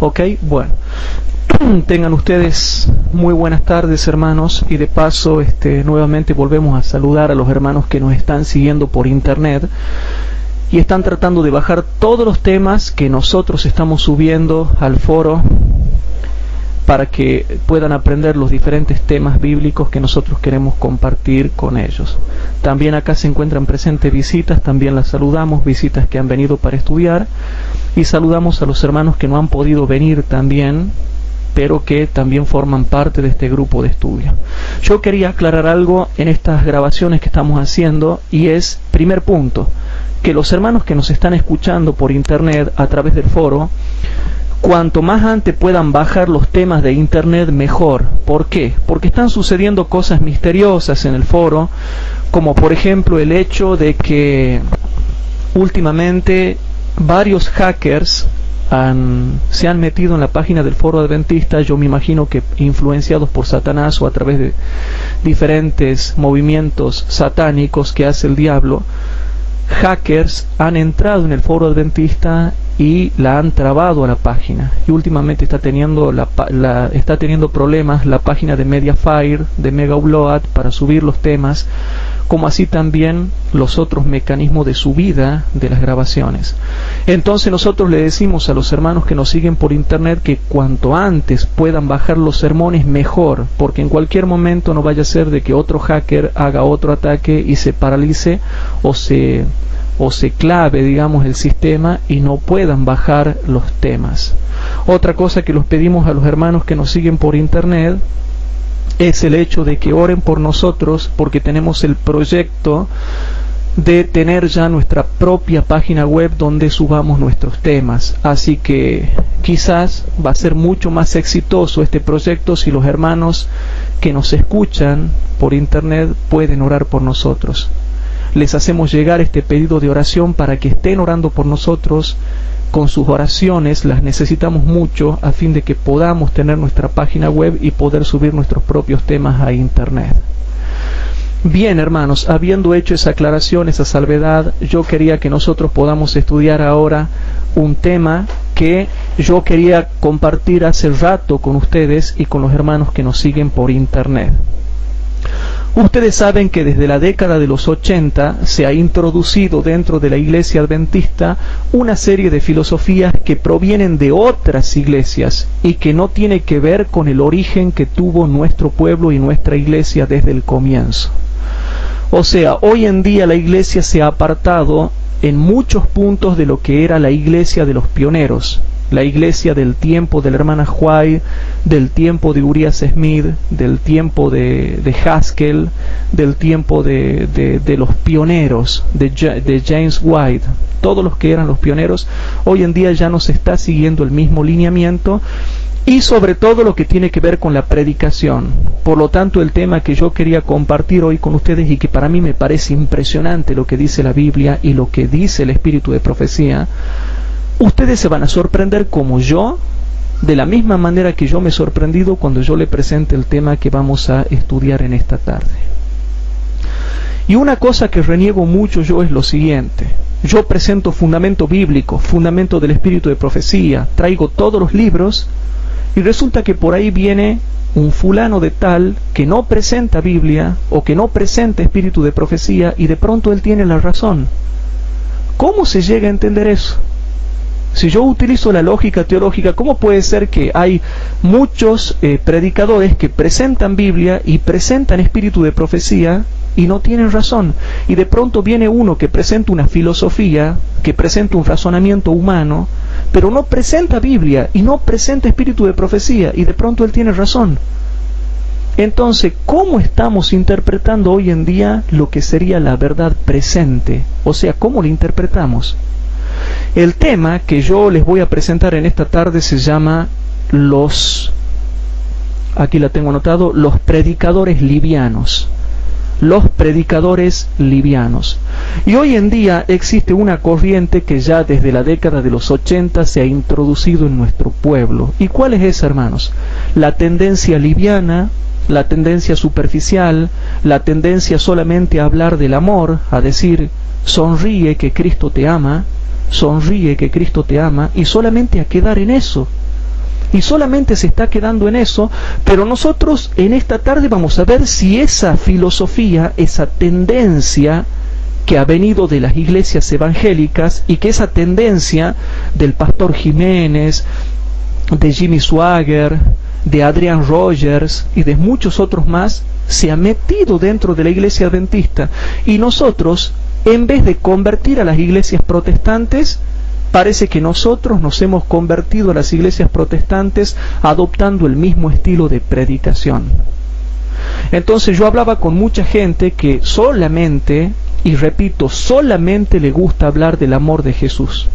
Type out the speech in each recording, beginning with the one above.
Ok, bueno. Tengan ustedes muy buenas tardes, hermanos, y de paso nuevamente volvemos a saludar a los hermanos que nos están siguiendo por internet y están tratando de bajar todos los temas que nosotros estamos subiendo al foro para que puedan aprender los diferentes temas bíblicos que nosotros queremos compartir con ellos. También acá se encuentran presentes visitas, también las saludamos, visitas que han venido para estudiar, y saludamos a los hermanos que no han podido venir también, pero que también forman parte de este grupo de estudio. Yo quería aclarar algo en estas grabaciones que estamos haciendo, y es, primer punto, que los hermanos que nos están escuchando por internet a través del foro, cuanto más antes puedan bajar los temas de internet, mejor. ¿Por qué? Porque están sucediendo cosas misteriosas en el foro, como por ejemplo el hecho de que últimamente varios hackers se han metido en la página del foro adventista, yo me imagino que influenciados por Satanás o a través de diferentes movimientos satánicos que hace el diablo. Hackers han entrado en el foro adventista y la han trabado a la página, y últimamente está teniendo problemas la página de Mediafire, de Mega Upload, para subir los temas, como así también los otros mecanismos de subida de las grabaciones. Entonces nosotros le decimos a los hermanos que nos siguen por internet que cuanto antes puedan bajar los sermones, mejor, porque en cualquier momento no vaya a ser de que otro hacker haga otro ataque y se paralice o se clave, digamos, el sistema y no puedan bajar los temas. Otra cosa que los pedimos a los hermanos que nos siguen por internet es el hecho de que oren por nosotros, porque tenemos el proyecto de tener ya nuestra propia página web donde subamos nuestros temas. Así que quizás va a ser mucho más exitoso este proyecto si los hermanos que nos escuchan por internet pueden orar por nosotros. Les hacemos llegar este pedido de oración para que estén orando por nosotros. Con sus oraciones las necesitamos mucho a fin de que podamos tener nuestra página web y poder subir nuestros propios temas a internet. Bien, hermanos, habiendo hecho esa aclaración, esa salvedad, yo quería que nosotros podamos estudiar ahora un tema que yo quería compartir hace rato con ustedes y con los hermanos que nos siguen por internet. Ustedes saben que desde la década de los 80 se ha introducido dentro de la iglesia adventista una serie de filosofías que provienen de otras iglesias y que no tiene que ver con el origen que tuvo nuestro pueblo y nuestra iglesia desde el comienzo. O sea, hoy en día la iglesia se ha apartado en muchos puntos de lo que era la iglesia de los pioneros, la iglesia del tiempo de la hermana White, del tiempo de Urias Smith, del tiempo de Haskell, del tiempo de los pioneros, de James White. Todos los que eran los pioneros, hoy en día ya no se está siguiendo el mismo lineamiento, y sobre todo lo que tiene que ver con la predicación. Por lo tanto, el tema que yo quería compartir hoy con ustedes, y que para mí me parece impresionante lo que dice la Biblia y lo que dice el espíritu de profecía, ustedes se van a sorprender como yo, de la misma manera que yo me he sorprendido cuando yo le presente el tema que vamos a estudiar en esta tarde. Y una cosa que reniego mucho yo es lo siguiente: yo presento fundamento bíblico, fundamento del espíritu de profecía, traigo todos los libros, y resulta que por ahí viene un fulano de tal que no presenta Biblia o que no presenta espíritu de profecía, y de pronto él tiene la razón. ¿Cómo se llega a entender eso? Si yo utilizo la lógica teológica, ¿cómo puede ser que hay muchos predicadores que presentan Biblia y presentan espíritu de profecía y no tienen razón? Y de pronto viene uno que presenta una filosofía, que presenta un razonamiento humano, pero no presenta Biblia y no presenta espíritu de profecía, y de pronto él tiene razón. Entonces, ¿cómo estamos interpretando hoy en día lo que sería la verdad presente? O sea, ¿cómo lo interpretamos? El tema que yo les voy a presentar en esta tarde se llama aquí la tengo anotado, los predicadores livianos. Los predicadores livianos. Y hoy en día existe una corriente que ya desde la década de los 80 se ha introducido en nuestro pueblo. ¿Y cuál es esa, hermanos? La tendencia liviana, la tendencia superficial, la tendencia solamente a hablar del amor, a decir, sonríe que Cristo te ama, sonríe que Cristo te ama, y solamente a quedar en eso. y solamente se está quedando en eso, pero nosotros en esta tarde vamos a ver si esa filosofía, esa tendencia que ha venido de las iglesias evangélicas y que esa tendencia del pastor Jiménez, de Jimmy Swaggart, de Adrian Rogers y de muchos otros más, se ha metido dentro de la iglesia adventista, y nosotros, en vez de convertir a las iglesias protestantes, parece que nosotros nos hemos convertido a las iglesias protestantes adoptando el mismo estilo de predicación. Entonces yo hablaba con mucha gente que solamente, y repito, solamente le gusta hablar del amor de Jesús.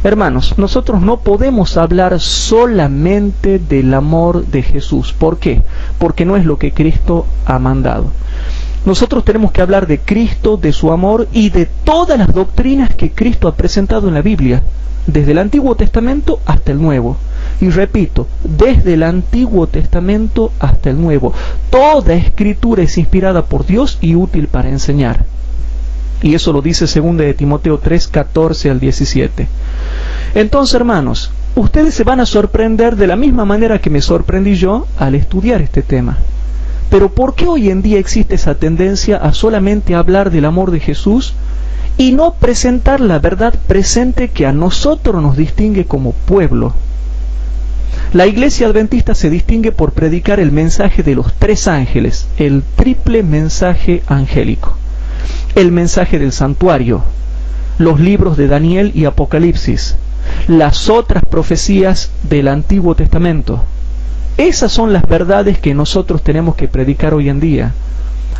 Hermanos, nosotros no podemos hablar solamente del amor de Jesús. ¿Por qué? Porque no es lo que Cristo ha mandado. Nosotros tenemos que hablar de Cristo, de su amor y de todas las doctrinas que Cristo ha presentado en la Biblia, desde el Antiguo Testamento hasta el Nuevo. Y repito, desde el Antiguo Testamento hasta el Nuevo. Toda escritura es inspirada por Dios y útil para enseñar. Y eso lo dice 2 de Timoteo 3, 14 al 17. Entonces, hermanos, ustedes se van a sorprender de la misma manera que me sorprendí yo al estudiar este tema. Pero ¿por qué hoy en día existe esa tendencia a solamente hablar del amor de Jesús y no presentar la verdad presente que a nosotros nos distingue como pueblo? La iglesia adventista se distingue por predicar el mensaje de los 3 ángeles, el triple mensaje angélico. El mensaje del santuario, los libros de Daniel y Apocalipsis, las otras profecías del Antiguo Testamento. Esas son las verdades que nosotros tenemos que predicar hoy en día.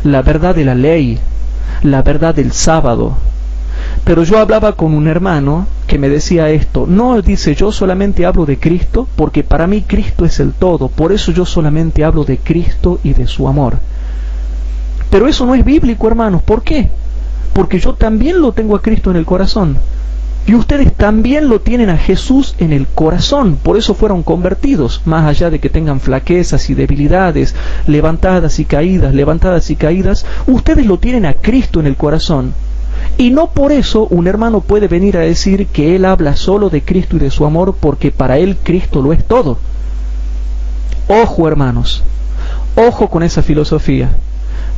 La verdad de la ley, la verdad del sábado. Pero yo hablaba con un hermano que me decía esto: no, dice, yo solamente hablo de Cristo porque para mí Cristo es el todo, por eso yo solamente hablo de Cristo y de su amor. Pero eso no es bíblico, hermanos. ¿Por qué? Porque yo también lo tengo a Cristo en el corazón. Y ustedes también lo tienen a Jesús en el corazón. Por eso fueron convertidos, más allá de que tengan flaquezas y debilidades, levantadas y caídas, ustedes lo tienen a Cristo en el corazón. Y no por eso un hermano puede venir a decir que él habla solo de Cristo y de su amor, porque para él Cristo lo es todo. Ojo, hermanos, ojo con esa filosofía.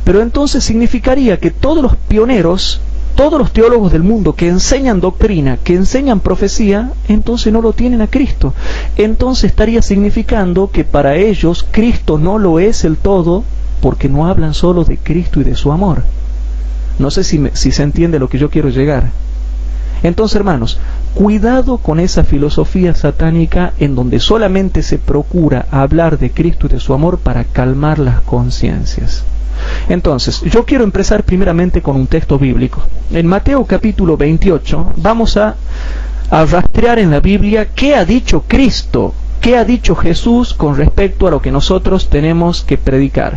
Pero entonces significaría que todos los pioneros, todos los teólogos del mundo que enseñan doctrina, que enseñan profecía, entonces no lo tienen a Cristo. Entonces estaría significando que para ellos Cristo no lo es el todo, porque no hablan solo de Cristo y de su amor. No sé si se entiende lo que yo quiero llegar. Entonces, hermanos, cuidado con esa filosofía satánica en donde solamente se procura hablar de Cristo y de su amor para calmar las conciencias. Entonces, yo quiero empezar primeramente con un texto bíblico. En Mateo capítulo 28 vamos a rastrear en la Biblia qué ha dicho Cristo, qué ha dicho Jesús con respecto a lo que nosotros tenemos que predicar.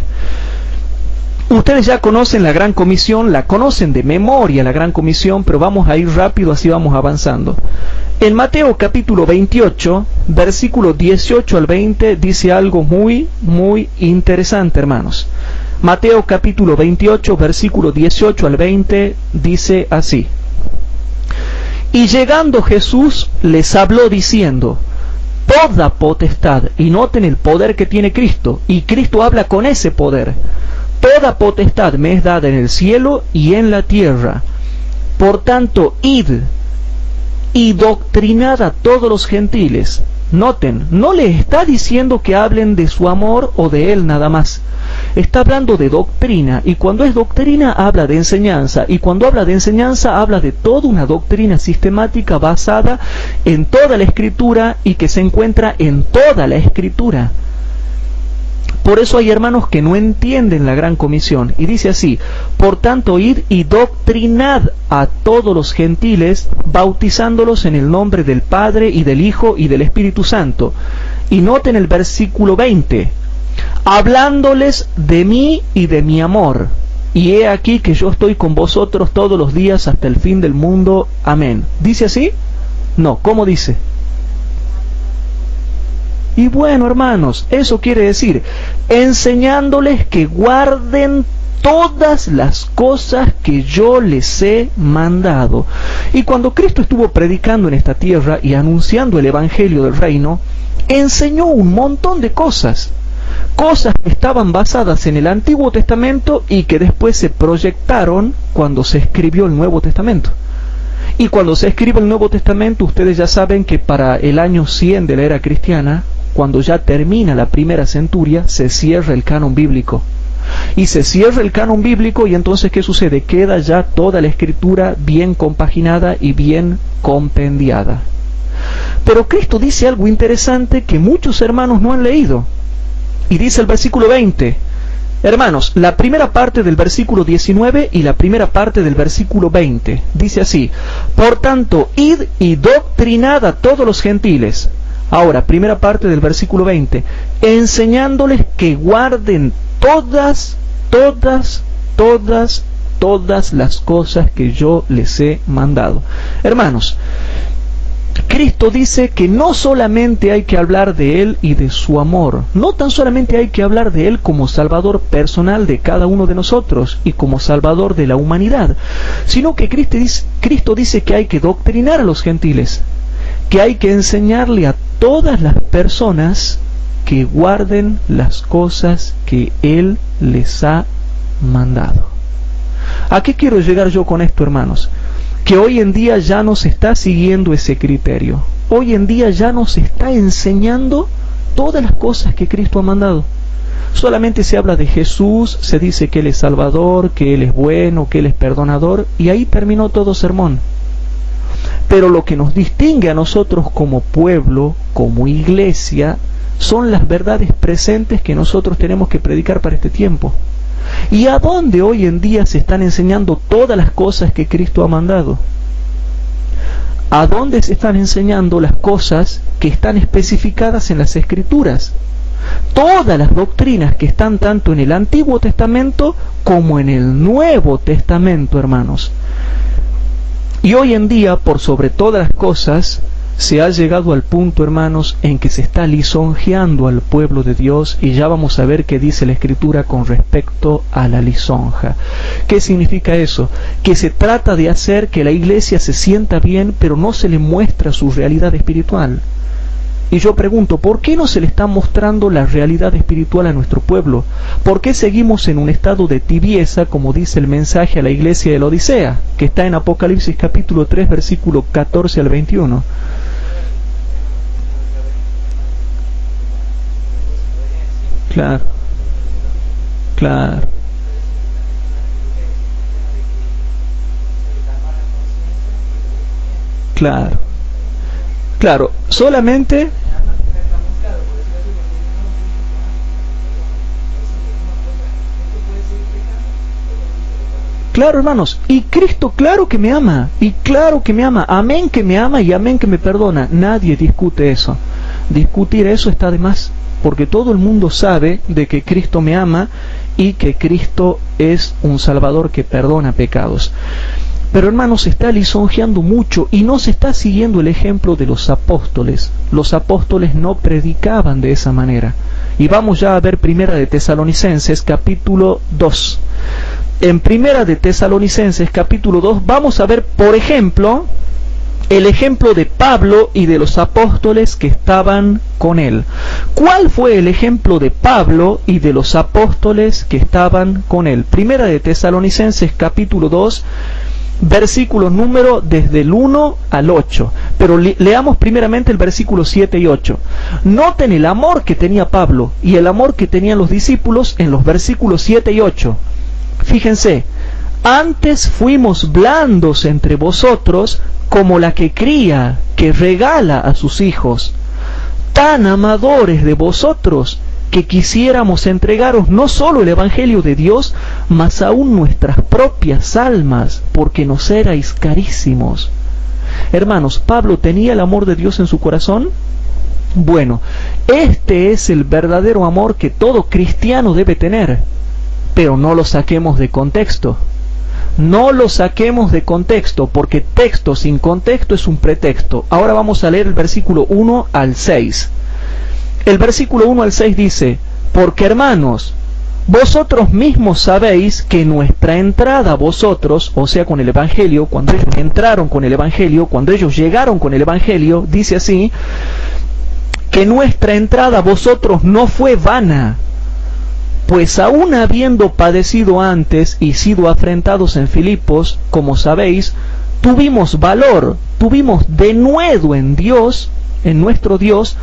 Ustedes ya conocen la Gran Comisión, la conocen de memoria la Gran Comisión, pero vamos a ir rápido, así vamos avanzando. En Mateo capítulo 28, versículo 18 al 20, dice algo muy interesante, hermanos. Mateo capítulo 28, versículo 18 al 20, dice así: Y llegando Jesús les habló diciendo: toda potestad, y noten el poder que tiene Cristo, y Cristo habla con ese poder, toda potestad me es dada en el cielo y en la tierra. Por tanto, id y doctrinad a todos los gentiles. Noten, no les está diciendo que hablen de su amor o de él nada más. Está hablando de doctrina, y cuando es doctrina habla de enseñanza, y cuando habla de enseñanza habla de toda una doctrina sistemática basada en toda la Escritura y que se encuentra en toda la Escritura. Por eso hay hermanos que no entienden la Gran Comisión, y dice así: por tanto, id y doctrinad a todos los gentiles, bautizándolos en el nombre del Padre y del Hijo y del Espíritu Santo. Y noten el versículo 20: hablándoles de mí y de mi amor. Y he aquí que yo estoy con vosotros todos los días hasta el fin del mundo. Amén. ¿Dice así? No, ¿cómo dice? Y bueno, hermanos, eso quiere decir enseñándoles que guarden todas las cosas que yo les he mandado. Y cuando Cristo estuvo predicando en esta tierra y anunciando el Evangelio del Reino, enseñó un montón de cosas que estaban basadas en el Antiguo Testamento y que después se proyectaron cuando se escribió el Nuevo Testamento. Y cuando se escribe el Nuevo Testamento, ustedes ya saben que para el año 100 de la era cristiana, cuando ya termina la primera centuria, se cierra el canon bíblico. Y se cierra el canon bíblico y entonces ¿qué sucede? Queda ya toda la escritura bien compaginada y bien compendiada. Pero Cristo dice algo interesante que muchos hermanos no han leído. Y dice el versículo 20, hermanos, la primera parte del versículo 19 y la primera parte del versículo 20, dice así: por tanto, id y doctrinad a todos los gentiles. Ahora, primera parte del versículo 20, enseñándoles que guarden todas las cosas que yo les he mandado. Hermanos, Cristo dice que no solamente hay que hablar de Él y de su amor, no tan solamente hay que hablar de Él como Salvador personal de cada uno de nosotros y como Salvador de la humanidad, sino que Cristo dice que hay que doctrinar a los gentiles, que hay que enseñarle a todas las personas que guarden las cosas que Él les ha mandado. ¿A qué quiero llegar yo con esto, hermanos? Que hoy en día ya no se está siguiendo ese criterio. Hoy en día ya no se está enseñando todas las cosas que Cristo ha mandado. Solamente se habla de Jesús, se dice que Él es Salvador, que Él es bueno, que Él es perdonador, y ahí terminó todo sermón. Pero lo que nos distingue a nosotros como pueblo, como iglesia, son las verdades presentes que nosotros tenemos que predicar para este tiempo. ¿Y a dónde hoy en día se están enseñando todas las cosas que Cristo ha mandado? ¿A dónde se están enseñando las cosas que están especificadas en las Escrituras? Todas las doctrinas que están tanto en el Antiguo Testamento como en el Nuevo Testamento, hermanos. Y hoy en día, por sobre todas las cosas, se ha llegado al punto, hermanos, en que se está lisonjeando al pueblo de Dios, y ya vamos a ver qué dice la Escritura con respecto a la lisonja. ¿Qué significa eso? Que se trata de hacer que la iglesia se sienta bien, pero no se le muestra su realidad espiritual. Y yo pregunto, ¿por qué no se le está mostrando la realidad espiritual a nuestro pueblo? ¿Por qué seguimos en un estado de tibieza, como dice el mensaje a la iglesia de la Odisea, que está en Apocalipsis capítulo 3, versículo 14 al 21? Claro, claro, solamente... Claro, hermanos, y Cristo claro que me ama, amén que me ama y amén que me perdona. Nadie discute eso. Discutir eso está de más, porque todo el mundo sabe de que Cristo me ama y que Cristo es un Salvador que perdona pecados. Pero, hermanos, se está lisonjeando mucho y no se está siguiendo el ejemplo de los apóstoles. Los apóstoles no predicaban de esa manera. Y vamos ya a ver Primera de Tesalonicenses capítulo 2. En Primera de Tesalonicenses capítulo 2 vamos a ver, por ejemplo, el ejemplo de Pablo y de los apóstoles que estaban con él. ¿Cuál fue el ejemplo de Pablo y de los apóstoles que estaban con él? Primera de Tesalonicenses capítulo 2, versículos número desde el 1 al 8. Pero leamos primeramente el versículo 7 y 8. Noten el amor que tenía Pablo y el amor que tenían los discípulos en los versículos 7 y 8. Fíjense: antes fuimos blandos entre vosotros como la que cría, que regala a sus hijos, tan amadores de vosotros que quisiéramos entregaros no solo el Evangelio de Dios, mas aún nuestras propias almas, porque nos erais carísimos. Hermanos, ¿Pablo tenía el amor de Dios en su corazón? Bueno, este es el verdadero amor que todo cristiano debe tener, pero no lo saquemos de contexto. No lo saquemos de contexto, porque texto sin contexto es un pretexto. Ahora vamos a leer el versículo 1 al 6. El versículo 1 al 6 dice: porque, hermanos, vosotros mismos sabéis que nuestra entrada a vosotros, o sea, con el Evangelio, cuando ellos entraron con el Evangelio, cuando ellos llegaron con el Evangelio, dice así, que nuestra entrada a vosotros no fue vana, pues aún habiendo padecido antes y sido afrentados en Filipos, como sabéis, tuvimos valor, tuvimos denuedo en Dios, en nuestro Dios,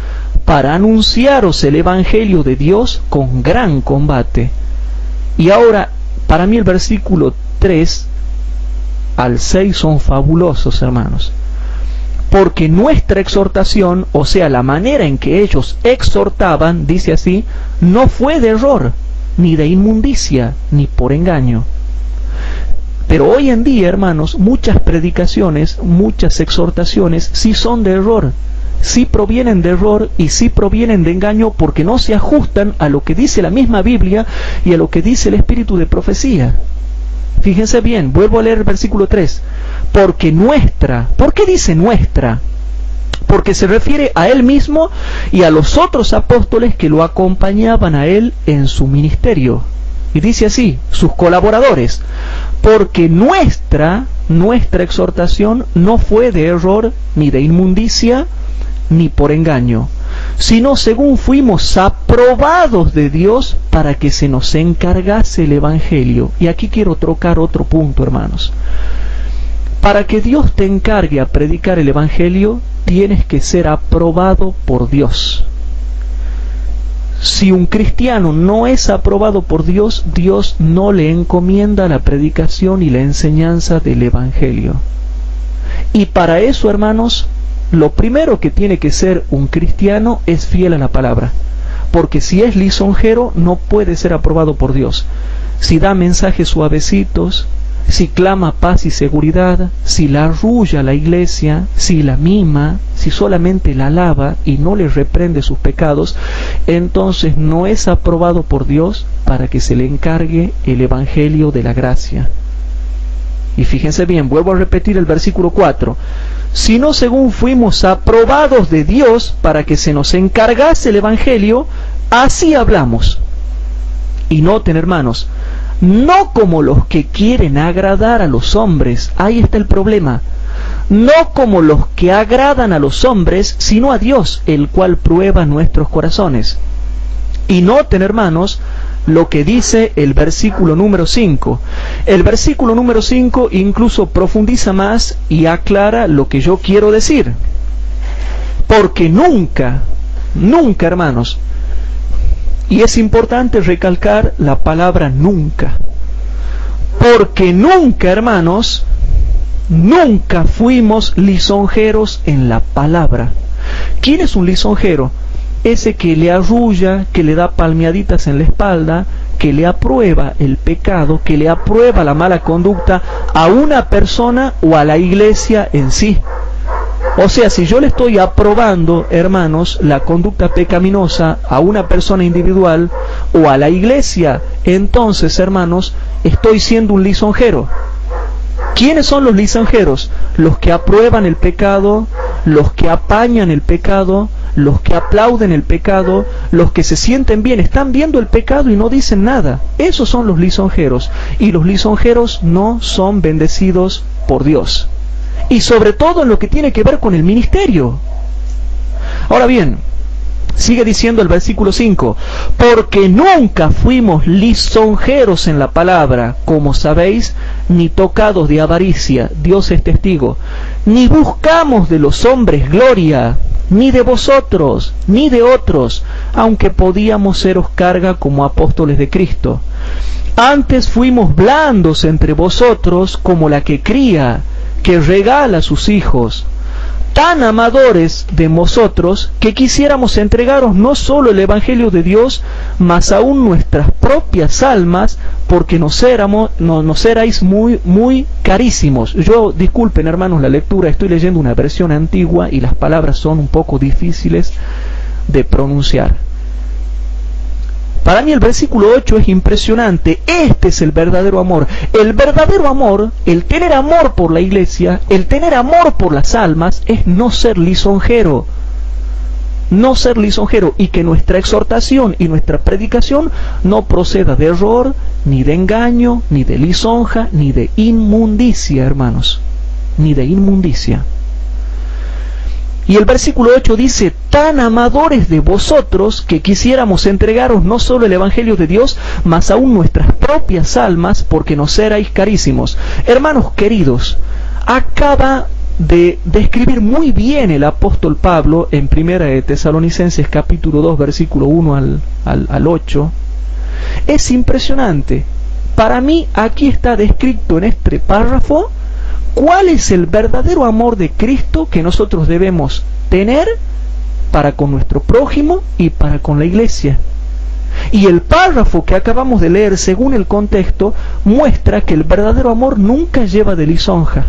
para anunciaros el Evangelio de Dios con gran combate. Y ahora, para mí el versículo 3 al 6 son fabulosos, hermanos. Porque nuestra exhortación, o sea, la manera en que ellos exhortaban, dice así, no fue de error, ni de inmundicia, ni por engaño. Pero hoy en día, hermanos, muchas predicaciones, muchas exhortaciones, sí son de error, sí provienen de error y sí provienen de engaño porque no se ajustan a lo que dice la misma Biblia y a lo que dice el espíritu de profecía. Fíjense bien, vuelvo a leer el versículo 3. Porque nuestra, ¿por qué dice nuestra? Porque se refiere a él mismo y a los otros apóstoles que lo acompañaban a él en su ministerio. Y dice así, sus colaboradores, porque nuestra exhortación no fue de error, ni de inmundicia, ni por engaño, sino según fuimos aprobados de Dios para que se nos encargase el Evangelio. Y aquí quiero trocar otro punto, hermanos. Para que Dios te encargue a predicar el Evangelio, tienes que ser aprobado por Dios. Si un cristiano no es aprobado por Dios, Dios no le encomienda la predicación y la enseñanza del Evangelio. Y para eso, hermanos, lo primero que tiene que ser un cristiano es fiel a la palabra. Porque si es lisonjero, no puede ser aprobado por Dios. Si da mensajes suavecitos, si clama paz y seguridad, si la arrulla a la iglesia, si la mima, si solamente la alaba y no le reprende sus pecados, entonces no es aprobado por Dios para que se le encargue el Evangelio de la gracia. Y fíjense bien, vuelvo a repetir el versículo 4. Sino según fuimos aprobados de Dios para que se nos encargase el Evangelio, así hablamos. Y noten, hermanos, no como los que quieren agradar a los hombres, ahí está el problema, no como los que agradan a los hombres, sino a Dios, el cual prueba nuestros corazones. Y noten, hermanos, lo que dice el versículo número 5. El versículo número 5 incluso profundiza más y aclara lo que yo quiero decir. Porque nunca, hermanos, y es importante recalcar la palabra nunca. Porque nunca, hermanos, nunca fuimos lisonjeros en la palabra. ¿Quién es un lisonjero? Ese que le arrulla, que le da palmeaditas en la espalda, que le aprueba el pecado, que le aprueba la mala conducta a una persona o a la iglesia en sí. O sea, si yo le estoy aprobando, hermanos, la conducta pecaminosa a una persona individual o a la iglesia, entonces, hermanos, estoy siendo un lisonjero. ¿Quiénes son los lisonjeros? Los que aprueban el pecado, los que apañan el pecado, los que aplauden el pecado, los que se sienten bien, están viendo el pecado y no dicen nada. Esos son los lisonjeros. Y los lisonjeros no son bendecidos por Dios. Y sobre todo en lo que tiene que ver con el ministerio. Ahora bien, sigue diciendo el versículo 5, porque nunca fuimos lisonjeros en la palabra, como sabéis, ni tocados de avaricia, Dios es testigo, ni buscamos de los hombres gloria, ni de vosotros, ni de otros, aunque podíamos seros carga como apóstoles de Cristo. Antes fuimos blandos entre vosotros como la que cría, que regala a sus hijos, tan amadores de vosotros que quisiéramos entregaros no solo el Evangelio de Dios, mas aún nuestras propias almas, porque nos erais muy carísimos. Yo, disculpen hermanos la lectura, estoy leyendo una versión antigua y las palabras son un poco difíciles de pronunciar. Para mí el versículo 8 es impresionante. Este es el verdadero amor. El verdadero amor, el tener amor por la iglesia, el tener amor por las almas, es no ser lisonjero. No ser lisonjero, y que nuestra exhortación y nuestra predicación no proceda de error, ni de engaño, ni de lisonja, ni de inmundicia, hermanos, ni de inmundicia. Y el versículo 8 dice: tan amadores de vosotros que quisiéramos entregaros no solo el Evangelio de Dios, mas aún nuestras propias almas, porque nos erais carísimos. Hermanos queridos, acaba de describir muy bien el apóstol Pablo en 1 de Tesalonicenses capítulo 2 versículo 1 al 8. Es impresionante. Para mí aquí está descrito en este párrafo cuál es el verdadero amor de Cristo que nosotros debemos tener para con nuestro prójimo y para con la iglesia. Y el párrafo que acabamos de leer, según el contexto, muestra que el verdadero amor nunca lleva de lisonja.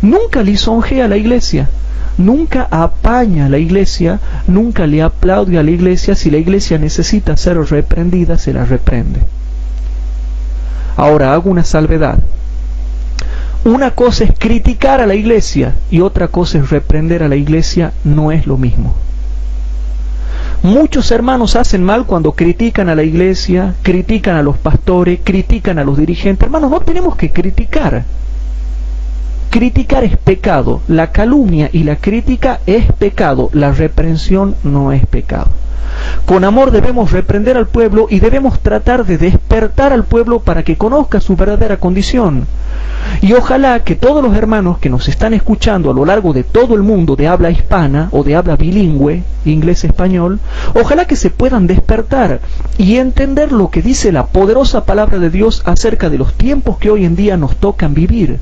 Nunca lisonjea a la iglesia, nunca apaña a la iglesia, nunca le aplaude a la iglesia. Si la iglesia necesita ser reprendida, se la reprende. Ahora hago una salvedad. Una cosa es criticar a la iglesia y otra cosa es reprender a la iglesia. No es lo mismo. Muchos hermanos hacen mal cuando critican a la iglesia, critican a los pastores, critican a los dirigentes. Hermanos, no tenemos que criticar. Criticar es pecado, la calumnia y la crítica es pecado, la reprensión no es pecado. Con amor debemos reprender al pueblo y debemos tratar de despertar al pueblo para que conozca su verdadera condición. Y ojalá que todos los hermanos que nos están escuchando a lo largo de todo el mundo de habla hispana o de habla bilingüe, inglés-español, ojalá que se puedan despertar y entender lo que dice la poderosa palabra de Dios acerca de los tiempos que hoy en día nos tocan vivir.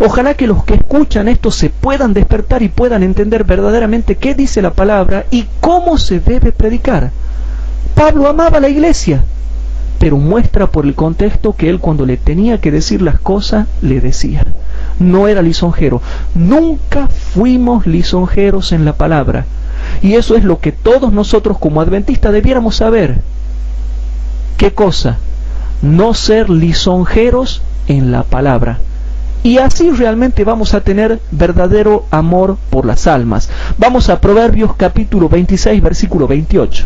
Ojalá que los que escuchan esto se puedan despertar y puedan entender verdaderamente qué dice la palabra y cómo se debe predicar. Pablo amaba a la iglesia, pero muestra por el contexto que él, cuando le tenía que decir las cosas, le decía. No era lisonjero. Nunca fuimos lisonjeros en la palabra. Y eso es lo que todos nosotros como adventistas debiéramos saber. ¿Qué cosa? No ser lisonjeros en la palabra. Y así realmente vamos a tener verdadero amor por las almas. Vamos a Proverbios capítulo 26, versículo 28.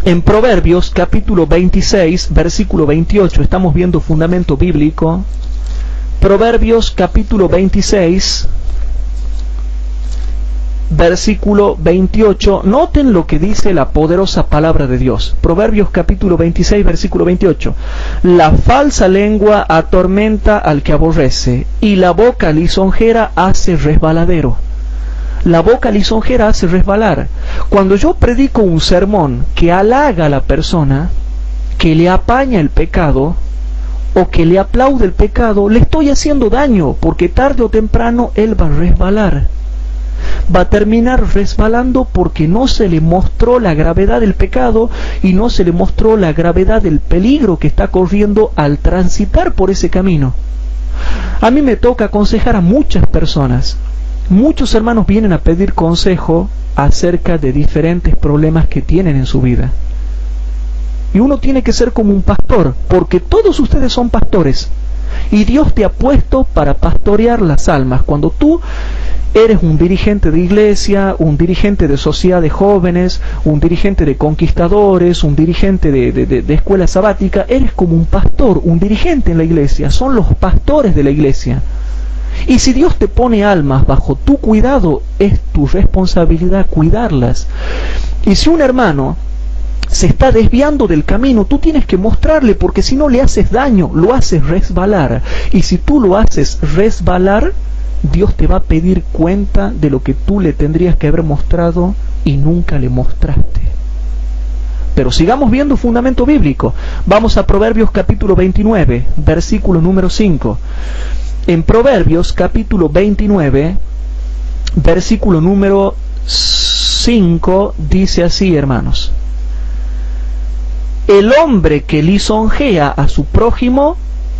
En Proverbios capítulo 26, versículo 28, estamos viendo fundamento bíblico. Proverbios capítulo 26, versículo 28, noten lo que dice la poderosa palabra de Dios. Proverbios capítulo 26, versículo 28. La falsa lengua atormenta al que aborrece, y la boca lisonjera hace resbaladero. La boca lisonjera hace resbalar. Cuando yo predico un sermón que halaga a la persona, que le apaña el pecado, o que le aplaude el pecado, le estoy haciendo daño, porque tarde o temprano él va a resbalar. Va a terminar resbalando porque no se le mostró la gravedad del pecado y no se le mostró la gravedad del peligro que está corriendo al transitar por ese camino. A mí me toca aconsejar a muchas personas. Muchos hermanos vienen a pedir consejo acerca de diferentes problemas que tienen en su vida. Y uno tiene que ser como un pastor, porque todos ustedes son pastores. Y Dios te ha puesto para pastorear las almas. Cuando tú eres un dirigente de iglesia, un dirigente de sociedad de jóvenes, un dirigente de conquistadores, un dirigente de escuela sabática, eres como un pastor, un dirigente en la iglesia. Son los pastores de la iglesia. Y si Dios te pone almas bajo tu cuidado, es tu responsabilidad cuidarlas. Y si un hermano se está desviando del camino, tú tienes que mostrarle, porque si no le haces daño, lo haces resbalar. Y si tú lo haces resbalar, Dios te va a pedir cuenta de lo que tú le tendrías que haber mostrado y nunca le mostraste. Pero sigamos viendo fundamento bíblico. Vamos a Proverbios capítulo 29, versículo número 5. En Proverbios capítulo 29, versículo número 5, dice así, hermanos: el hombre que lisonjea a su prójimo,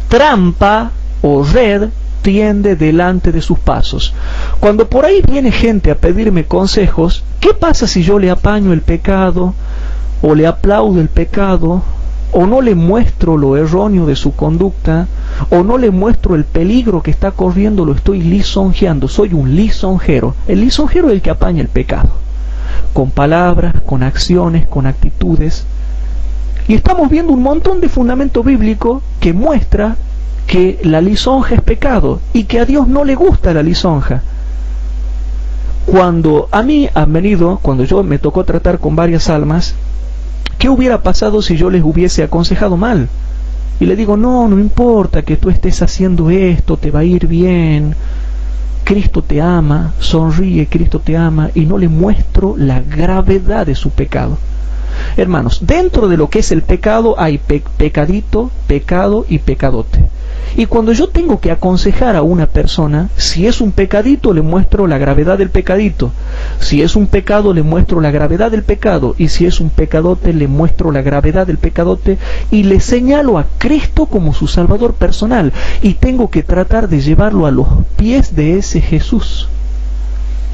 trampa o red tiende delante de sus pasos. Cuando por ahí viene gente a pedirme consejos, ¿qué pasa si yo le apaño el pecado, o le aplaudo el pecado, o no le muestro lo erróneo de su conducta, o no le muestro el peligro que está corriendo? Lo estoy lisonjeando, soy un lisonjero. El lisonjero es el que apaña el pecado. con palabras, con acciones, con actitudes. Y estamos viendo un montón de fundamento bíblico que muestra que la lisonja es pecado y que a Dios no le gusta la lisonja. Cuando a mí han venido, cuando yo me tocó tratar con varias almas, ¿qué hubiera pasado si yo les hubiese aconsejado mal? Y le digo, no importa que tú estés haciendo esto, te va a ir bien, Cristo te ama, sonríe, Cristo te ama, y no le muestro la gravedad de su pecado. Hermanos, dentro de lo que es el pecado hay pecadito, pecado y pecadote. Y cuando yo tengo que aconsejar a una persona, si es un pecadito le muestro la gravedad del pecadito, si es un pecado le muestro la gravedad del pecado, y si es un pecadote le muestro la gravedad del pecadote, y le señalo a Cristo como su Salvador personal, y tengo que tratar de llevarlo a los pies de ese Jesús.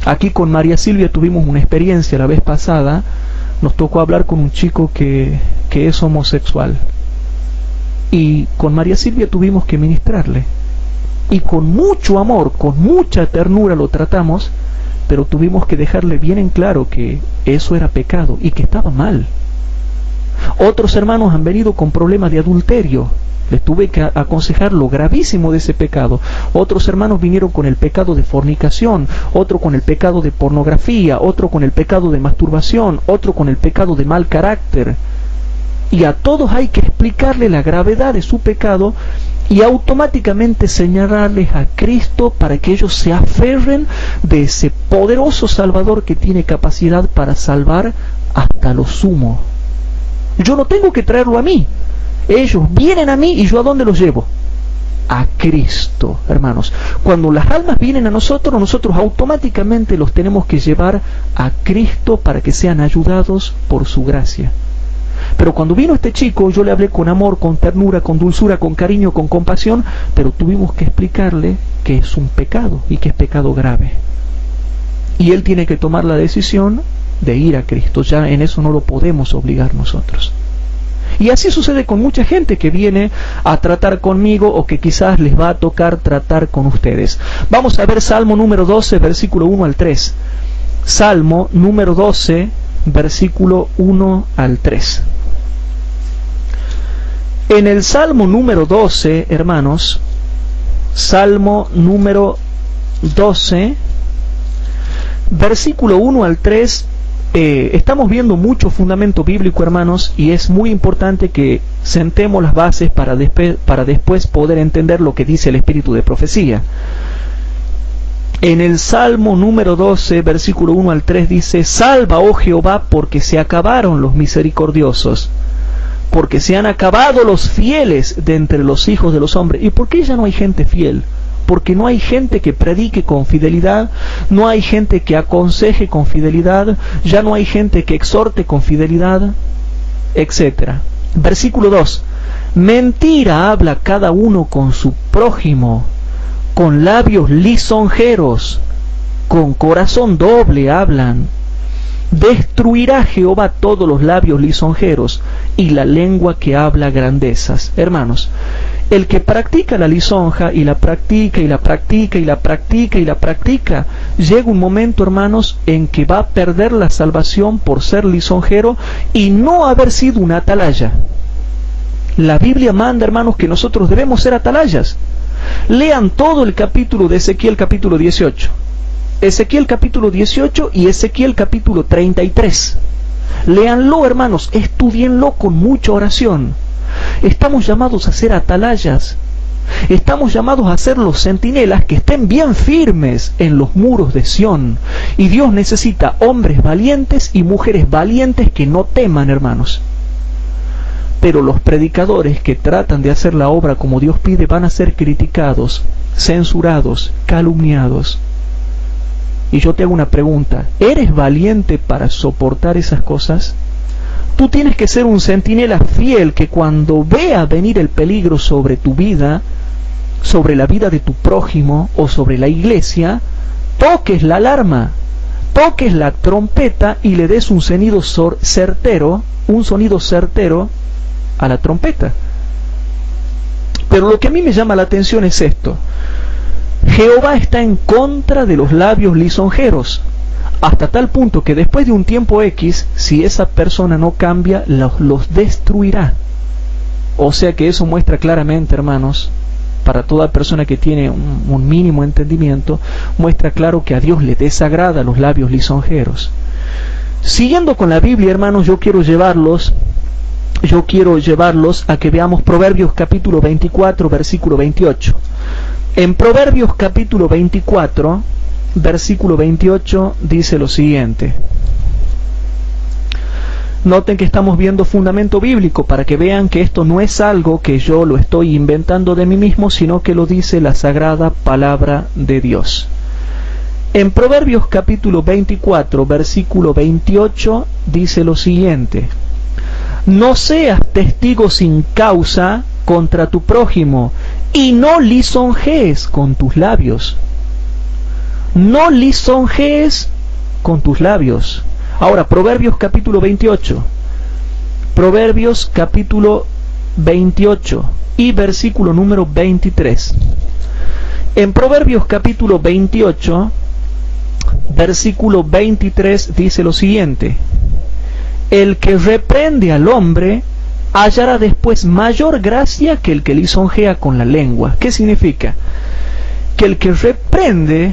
Aquí con María Silvia tuvimos una experiencia la vez pasada. Nos tocó hablar con un chico que es homosexual. Y con María Silvia tuvimos que ministrarle. Y con mucho amor, con mucha ternura lo tratamos, pero tuvimos que dejarle bien en claro que eso era pecado y que estaba mal. Otros hermanos han venido con problemas de adulterio. Les tuve que aconsejar lo gravísimo de ese pecado. Otros hermanos vinieron con el pecado de fornicación, otro con el pecado de pornografía, otro con el pecado de masturbación, otro con el pecado de mal carácter. Y a todos hay que explicarle la gravedad de su pecado y automáticamente señalarles a Cristo para que ellos se aferren de ese poderoso Salvador que tiene capacidad para salvar hasta lo sumo. Yo no tengo que traerlo a mí. Ellos vienen a mí y yo ¿a dónde los llevo? A Cristo, hermanos. Cuando las almas vienen a nosotros, nosotros automáticamente los tenemos que llevar a Cristo para que sean ayudados por su gracia. Pero cuando vino este chico, yo le hablé con amor, con ternura, con dulzura, con cariño, con compasión, pero tuvimos que explicarle que es un pecado y que es pecado grave. Y él tiene que tomar la decisión de ir a Cristo. Ya en eso no lo podemos obligar nosotros. Y así sucede con mucha gente que viene a tratar conmigo o que quizás les va a tocar tratar con ustedes. Vamos a ver Salmo número 12, versículo 1 al 3. Salmo número 12, versículo 1 al 3. En el Salmo número 12, hermanos, Salmo número 12, versículo 1 al 3, estamos viendo mucho fundamento bíblico, hermanos, y es muy importante que sentemos las bases para después poder entender lo que dice el espíritu de profecía. En el Salmo número 12, versículo 1 al 3 dice: Salva, oh Jehová, porque se acabaron los misericordiosos, porque se han acabado los fieles de entre los hijos de los hombres. ¿Y por qué ya no hay gente fiel? Porque no hay gente que predique con fidelidad, no hay gente que aconseje con fidelidad, ya no hay gente que exhorte con fidelidad, etc. Versículo 2. Mentira habla cada uno con su prójimo, con labios lisonjeros, con corazón doble hablan. Destruirá Jehová todos los labios lisonjeros y la lengua que habla grandezas. Hermanos, el que practica la lisonja y la practica y la practica y la practica y la practica, llega un momento, hermanos, en que va a perder la salvación por ser lisonjero y no haber sido una atalaya. La Biblia manda, hermanos, que nosotros debemos ser atalayas. Lean todo el capítulo de Ezequiel, capítulo 18. Ezequiel capítulo 18 y Ezequiel capítulo 33. Léanlo, hermanos, estudienlo con mucha oración. Estamos llamados a ser atalayas. Estamos llamados a ser los centinelas que estén bien firmes en los muros de Sión. Y Dios necesita hombres valientes y mujeres valientes que no teman, hermanos. Pero los predicadores que tratan de hacer la obra como Dios pide van a ser criticados, censurados, calumniados. Y yo te hago una pregunta: ¿eres valiente para soportar esas cosas? Tú tienes que ser un centinela fiel que cuando vea venir el peligro sobre tu vida, sobre la vida de tu prójimo o sobre la iglesia, toques la alarma, toques la trompeta y le des un sonido certero a la trompeta. Pero lo que a mí me llama la atención es esto: Jehová está en contra de los labios lisonjeros. hasta tal punto que después de un tiempo X, si esa persona no cambia, los destruirá. O sea que eso muestra claramente, hermanos, para toda persona que tiene un mínimo entendimiento, muestra claro que a Dios le desagrada los labios lisonjeros. Siguiendo con la Biblia, hermanos, yo quiero llevarlos a que veamos Proverbios capítulo 24, versículo 28. En Proverbios capítulo 24, versículo 28 dice lo siguiente. Noten que estamos viendo fundamento bíblico para que vean que esto no es algo que yo lo estoy inventando de mí mismo, sino que lo dice la sagrada palabra de Dios. En Proverbios capítulo 24, versículo 28 dice lo siguiente: no seas testigo sin causa contra tu prójimo y no lisonjees con tus labios. No lisonjees con tus labios. Ahora, Proverbios capítulo 28. Proverbios capítulo 28 y versículo número 23. En Proverbios capítulo 28, versículo 23 dice lo siguiente: el que reprende al hombre hallará después mayor gracia que el que lisonjea con la lengua. ¿Qué significa? Que el que reprende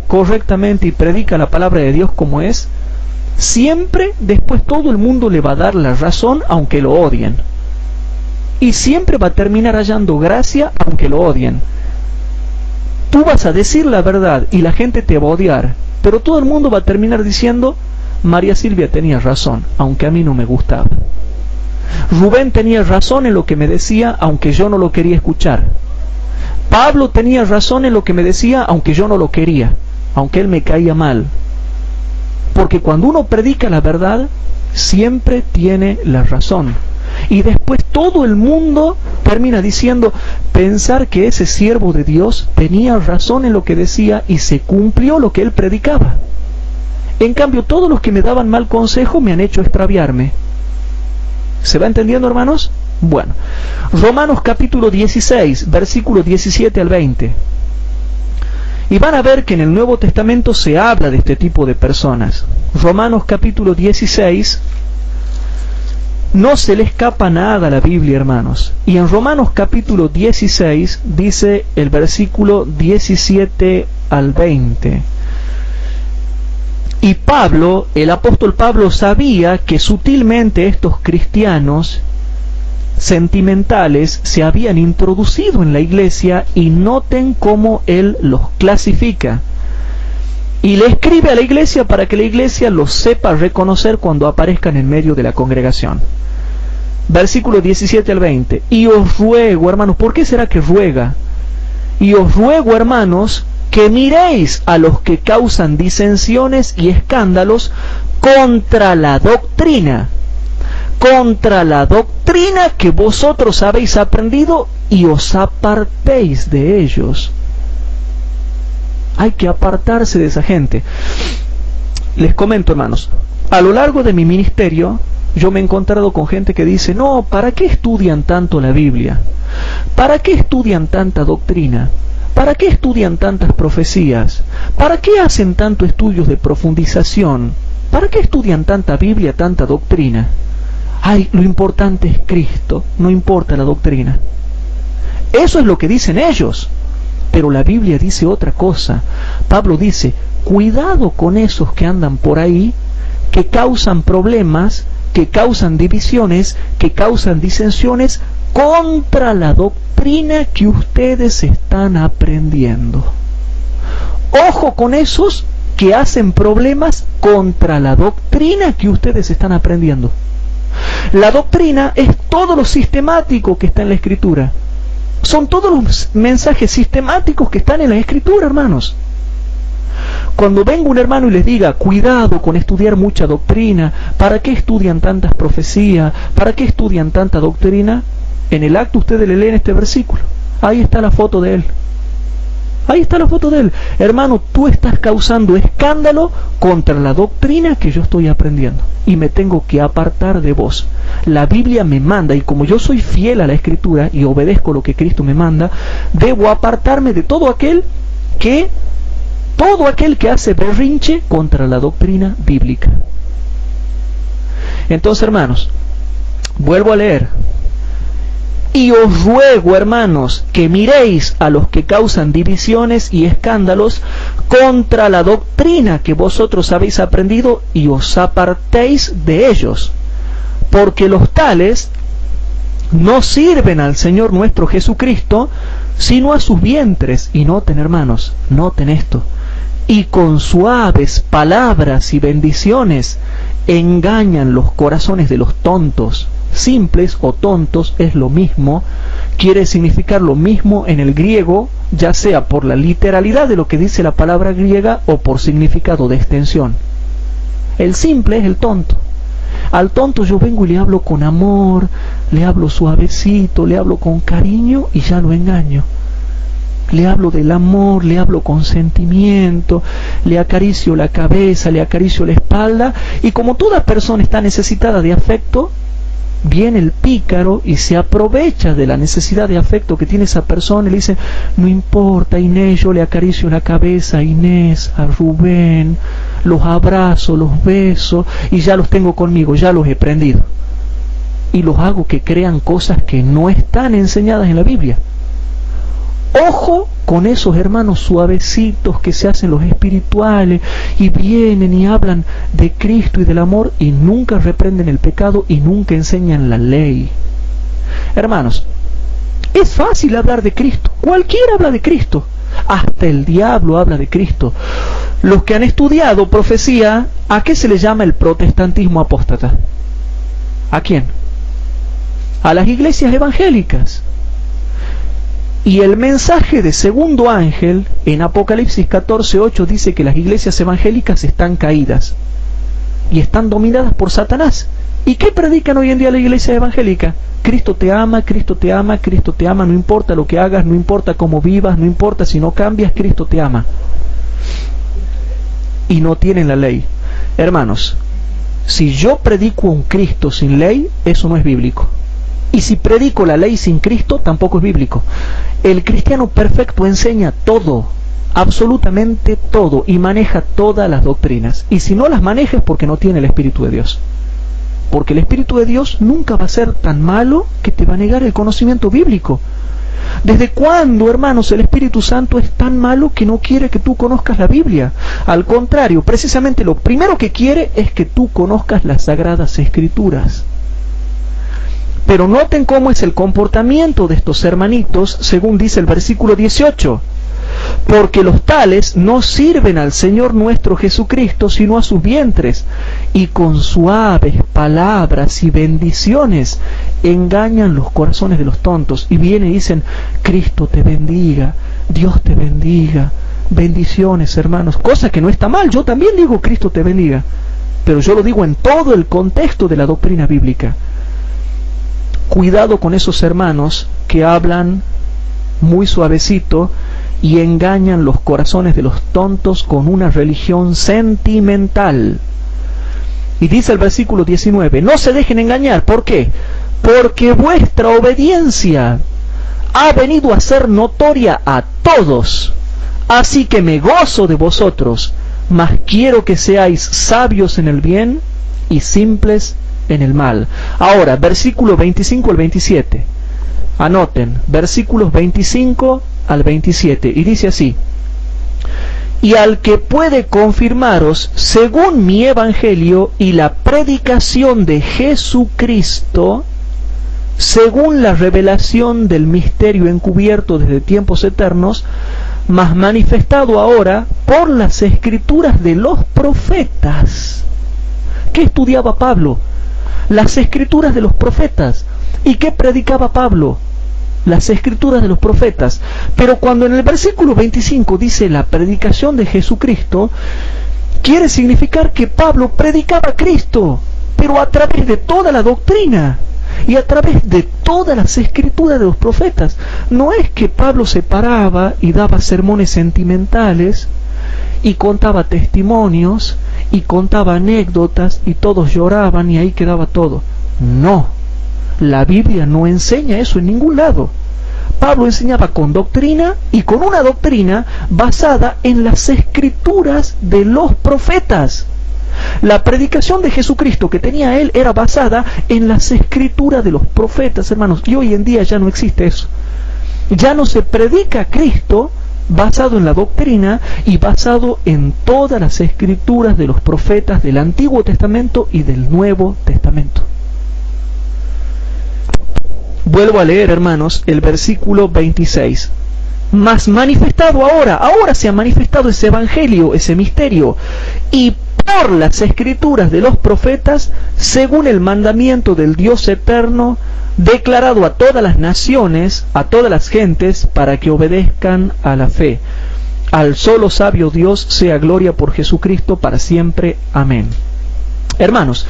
correctamente y predica la palabra de Dios como es, siempre después todo el mundo le va a dar la razón aunque lo odien. Y siempre va a terminar hallando gracia aunque lo odien. Tú vas a decir la verdad y la gente te va a odiar, pero todo el mundo va a terminar diciendo: María Silvia tenía razón, aunque a mí no me gustaba. Rubén tenía razón en lo que me decía, aunque yo no lo quería escuchar. Pablo tenía razón en lo que me decía, aunque yo no lo quería, aunque él me caía mal. Porque cuando uno predica la verdad, siempre tiene la razón. Y después todo el mundo termina diciendo: pensar que ese siervo de Dios tenía razón en lo que decía y se cumplió lo que él predicaba. En cambio, todos los que me daban mal consejo me han hecho extraviarme. ¿Se va entendiendo, hermanos? Bueno, Romanos capítulo 16, versículos 17 al 20. Y van a ver que en el Nuevo Testamento se habla de este tipo de personas. Romanos capítulo 16, no se le escapa nada a la Biblia, hermanos. Y en Romanos capítulo 16 dice el versículo 17 al 20. Y Pablo, el apóstol Pablo, sabía que sutilmente estos cristianos sentimentales se habían introducido en la iglesia, y noten cómo él los clasifica. Y le escribe a la iglesia para que la iglesia los sepa reconocer cuando aparezcan en medio de la congregación. Versículo 17 al 20. Y os ruego, hermanos, ¿por qué será que ruega? Y os ruego, hermanos, que miréis a los que causan disensiones y escándalos contra la doctrina que vosotros habéis aprendido, y os apartéis de ellos. Hay que apartarse de esa gente. Les comento, hermanos, a lo largo de mi ministerio yo me he encontrado con gente que dice: no, ¿para qué estudian tanto la Biblia? ¿Para qué estudian tanta doctrina? ¿Para qué estudian tantas profecías? ¿Para qué hacen tanto estudios de profundización? ¿Para qué estudian tanta Biblia, tanta doctrina? Ay, lo importante es Cristo, no importa la doctrina. Eso es lo que dicen ellos, pero la Biblia dice otra cosa. Pablo dice: cuidado con esos que andan por ahí, que causan problemas, que causan divisiones, que causan disensiones contra la doctrina que ustedes están aprendiendo. Ojo con esos que hacen problemas contra la doctrina que ustedes están aprendiendo. La doctrina es todo lo sistemático que está en la Escritura. Son todos los mensajes sistemáticos que están en la Escritura, hermanos. Cuando venga un hermano y les diga: cuidado con estudiar mucha doctrina, ¿para qué estudian tantas profecías? ¿Para qué estudian tanta doctrina? En el acto ustedes le leen este versículo. Ahí está la foto de él. Ahí está la foto de él. Hermano, tú estás causando escándalo contra la doctrina que yo estoy aprendiendo, y me tengo que apartar de vos. La Biblia me manda, y como yo soy fiel a la Escritura y obedezco lo que Cristo me manda, debo apartarme de todo aquel que todo aquel que hace berrinche contra la doctrina bíblica. Entonces, hermanos, vuelvo a leer. Y os ruego, hermanos, que miréis a los que causan divisiones y escándalos contra la doctrina que vosotros habéis aprendido y os apartéis de ellos, porque los tales no sirven al Señor nuestro Jesucristo, sino a sus vientres. Y noten, hermanos, noten esto. Y con suaves palabras y bendiciones engañan los corazones de los tontos. Simples o tontos es lo mismo, quiere significar lo mismo en el griego, ya sea por la literalidad de lo que dice la palabra griega o por significado de extensión. El simple es el tonto. Al tonto yo vengo y le hablo con amor, le hablo suavecito, le hablo con cariño y ya lo engaño. Le hablo del amor, le hablo con sentimiento, le acaricio la cabeza, le acaricio la espalda, y como toda persona está necesitada de afecto, viene el pícaro y se aprovecha de la necesidad de afecto que tiene esa persona y le dice: no importa, Inés, yo le acaricio la cabeza a Inés, a Rubén, los abrazo, los beso y ya los tengo conmigo, ya los he prendido. Y los hago que crean cosas que no están enseñadas en la Biblia. Ojo con esos hermanos suavecitos que se hacen los espirituales y vienen y hablan de Cristo y del amor y nunca reprenden el pecado y nunca enseñan la ley. Hermanos, es fácil hablar de Cristo. Cualquiera habla de Cristo. Hasta el diablo habla de Cristo. Los que han estudiado profecía, ¿a qué se le llama el protestantismo apóstata? ¿A quién? A las iglesias evangélicas. Y el mensaje de segundo ángel en Apocalipsis 14:8 dice que las iglesias evangélicas están caídas y están dominadas por Satanás. ¿Y qué predican hoy en día la iglesia evangélica? Cristo te ama, Cristo te ama, Cristo te ama, no importa lo que hagas, no importa cómo vivas, no importa si no cambias, Cristo te ama. Y no tienen la ley. Hermanos, si yo predico un Cristo sin ley, eso no es bíblico. Y si predico la ley sin Cristo, tampoco es bíblico. El cristiano perfecto enseña todo, absolutamente todo, y maneja todas las doctrinas. Y si no las maneja es porque no tiene el Espíritu de Dios. Porque el Espíritu de Dios nunca va a ser tan malo que te va a negar el conocimiento bíblico. ¿Desde cuándo, hermanos, el Espíritu Santo es tan malo que no quiere que tú conozcas la Biblia? Al contrario, precisamente lo primero que quiere es que tú conozcas las Sagradas Escrituras. Pero noten cómo es el comportamiento de estos hermanitos, según dice el versículo 18. Porque los tales no sirven al Señor nuestro Jesucristo, sino a sus vientres, y con suaves palabras y bendiciones engañan los corazones de los tontos. Y vienen y dicen: Cristo te bendiga, Dios te bendiga, bendiciones, hermanos. Cosa que no está mal, yo también digo Cristo te bendiga, pero yo lo digo en todo el contexto de la doctrina bíblica. Cuidado con esos hermanos que hablan muy suavecito y engañan los corazones de los tontos con una religión sentimental. Y dice el versículo 19, no se dejen engañar. ¿Por qué? Porque vuestra obediencia ha venido a ser notoria a todos. Así que me gozo de vosotros, mas quiero que seáis sabios en el bien y simples en el mal. Ahora, versículo 25 al 27. Anoten, versículos 25 al 27. Y dice así: y al que puede confirmaros según mi evangelio y la predicación de Jesucristo, según la revelación del misterio encubierto desde tiempos eternos, mas manifestado ahora por las escrituras de los profetas. ¿Qué estudiaba Pablo? Las escrituras de los profetas. ¿Y qué predicaba Pablo? Las escrituras de los profetas. Pero cuando en el versículo 25 dice la predicación de Jesucristo, quiere significar que Pablo predicaba a Cristo, pero a través de toda la doctrina y a través de todas las escrituras de los profetas. No es que Pablo se paraba y daba sermones sentimentales y contaba testimonios y contaba anécdotas y todos lloraban y ahí quedaba todo. No, la Biblia no enseña eso en ningún lado. Pablo enseñaba con doctrina y con una doctrina basada en las escrituras de los profetas. La predicación de Jesucristo que tenía él era basada en las escrituras de los profetas, hermanos, y hoy en día ya no existe eso. Ya no se predica a Cristo basado en la doctrina y basado en todas las escrituras de los profetas del Antiguo Testamento y del Nuevo Testamento. Vuelvo a leer, hermanos, el versículo 26. Mas manifestado ahora se ha manifestado ese evangelio, ese misterio, y por las escrituras de los profetas, según el mandamiento del Dios eterno, declarado a todas las naciones, a todas las gentes, para que obedezcan a la fe. Al solo sabio Dios sea gloria por Jesucristo para siempre. Amén. Hermanos,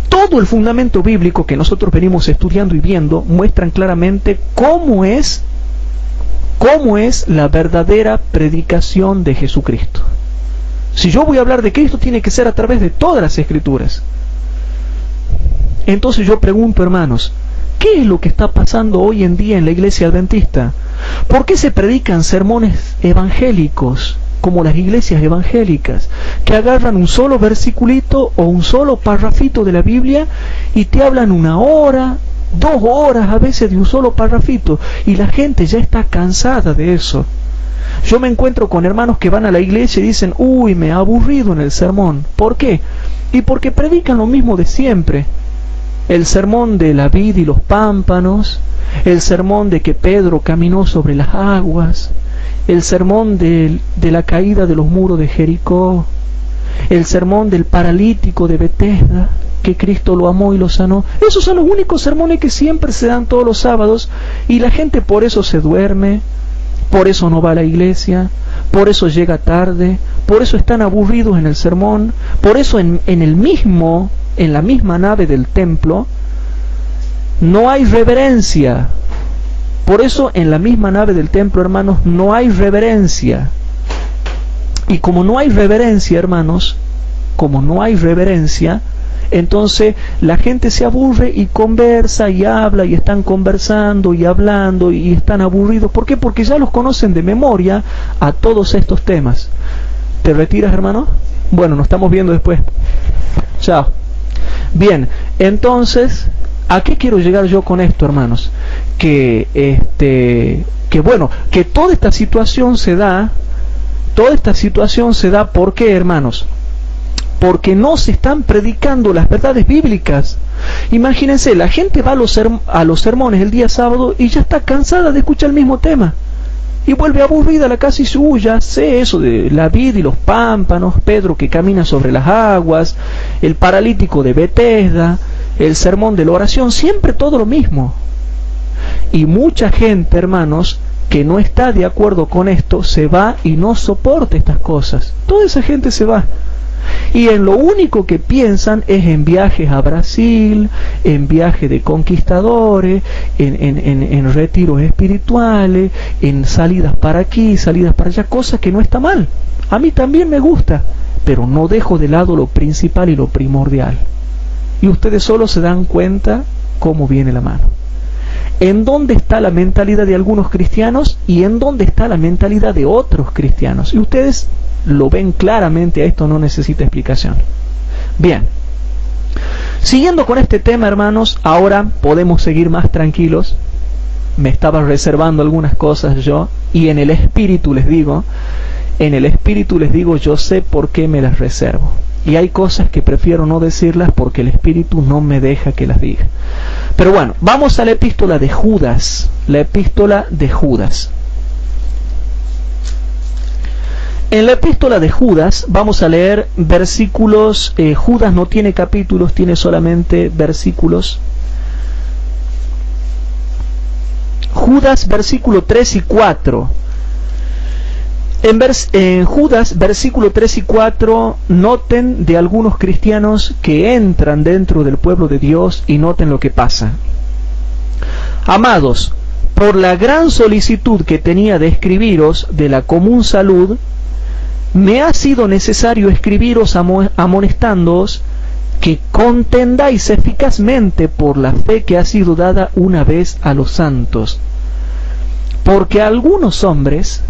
todo el fundamento bíblico que nosotros venimos estudiando y viendo muestran claramente cómo es la verdadera predicación de Jesucristo. Si yo voy a hablar de Cristo, tiene que ser a través de todas las escrituras. Entonces yo pregunto, hermanos, ¿qué es lo que está pasando hoy en día en la iglesia adventista? ¿Por qué se predican sermones evangélicos, como las iglesias evangélicas, que agarran un solo versiculito o un solo parrafito de la Biblia y te hablan 1 hora, 2 horas a veces de un solo parrafito, y la gente ya está cansada de eso? Yo me encuentro con hermanos que van a la iglesia y dicen, uy, me ha aburrido en el sermón. ¿Por qué? Y porque predican lo mismo de siempre. El sermón de la vid y los pámpanos, el sermón de que Pedro caminó sobre las aguas, el sermón de la caída de los muros de Jericó, el sermón del paralítico de Betesda, que Cristo lo amó y lo sanó. Esos son los únicos sermones que siempre se dan todos los sábados, y la gente por eso se duerme, por eso no va a la iglesia, por eso llega tarde, por eso están aburridos en el sermón, por eso en la misma nave del templo no hay reverencia. Por eso en la misma nave del templo, hermanos, no hay reverencia. Y como no hay reverencia, hermanos, entonces la gente se aburre y conversa y habla y están conversando y hablando y están aburridos. ¿Por qué? Porque ya los conocen de memoria a todos estos temas. ¿Te retiras, hermano? Bueno, nos estamos viendo después. Chao. Bien, entonces, ¿a qué quiero llegar yo con esto, hermanos? Que toda esta situación se da, ¿por qué, hermanos? Porque no se están predicando las verdades bíblicas. Imagínense, la gente va a los sermones el día sábado y ya está cansada de escuchar el mismo tema. Y vuelve aburrida a la casa y dice, ya sé eso de la vid y los pámpanos, Pedro que camina sobre las aguas, el paralítico de Betesda, el sermón de la oración, siempre todo lo mismo. Y mucha gente, hermanos, que no está de acuerdo con esto, se va y no soporta estas cosas. Toda esa gente se va. Y en lo único que piensan es en viajes a Brasil, en viajes de conquistadores, en retiros espirituales, en salidas para aquí, salidas para allá, cosas que no está mal. A mí también me gusta, pero no dejo de lado lo principal y lo primordial. Y ustedes solo se dan cuenta cómo viene la mano. ¿En dónde está la mentalidad de algunos cristianos y en dónde está la mentalidad de otros cristianos? Y ustedes lo ven claramente, a esto no necesita explicación. Bien, siguiendo con este tema, hermanos, ahora podemos seguir más tranquilos. Me estaba reservando algunas cosas yo, y en el espíritu les digo, yo sé por qué me las reservo. Y hay cosas que prefiero no decirlas porque el espíritu no me deja que las diga. Pero bueno, vamos a la epístola de Judas. La epístola de Judas. En la epístola de Judas vamos a leer versículos. Judas no tiene capítulos, tiene solamente versículos. Judas, versículo 3 y 4. En Judas, versículo 3 y 4, noten de algunos cristianos que entran dentro del pueblo de Dios y noten lo que pasa. Amados, por la gran solicitud que tenía de escribiros de la común salud, me ha sido necesario escribiros amonestándoos que contendáis eficazmente por la fe que ha sido dada una vez a los santos. Porque algunos hombres,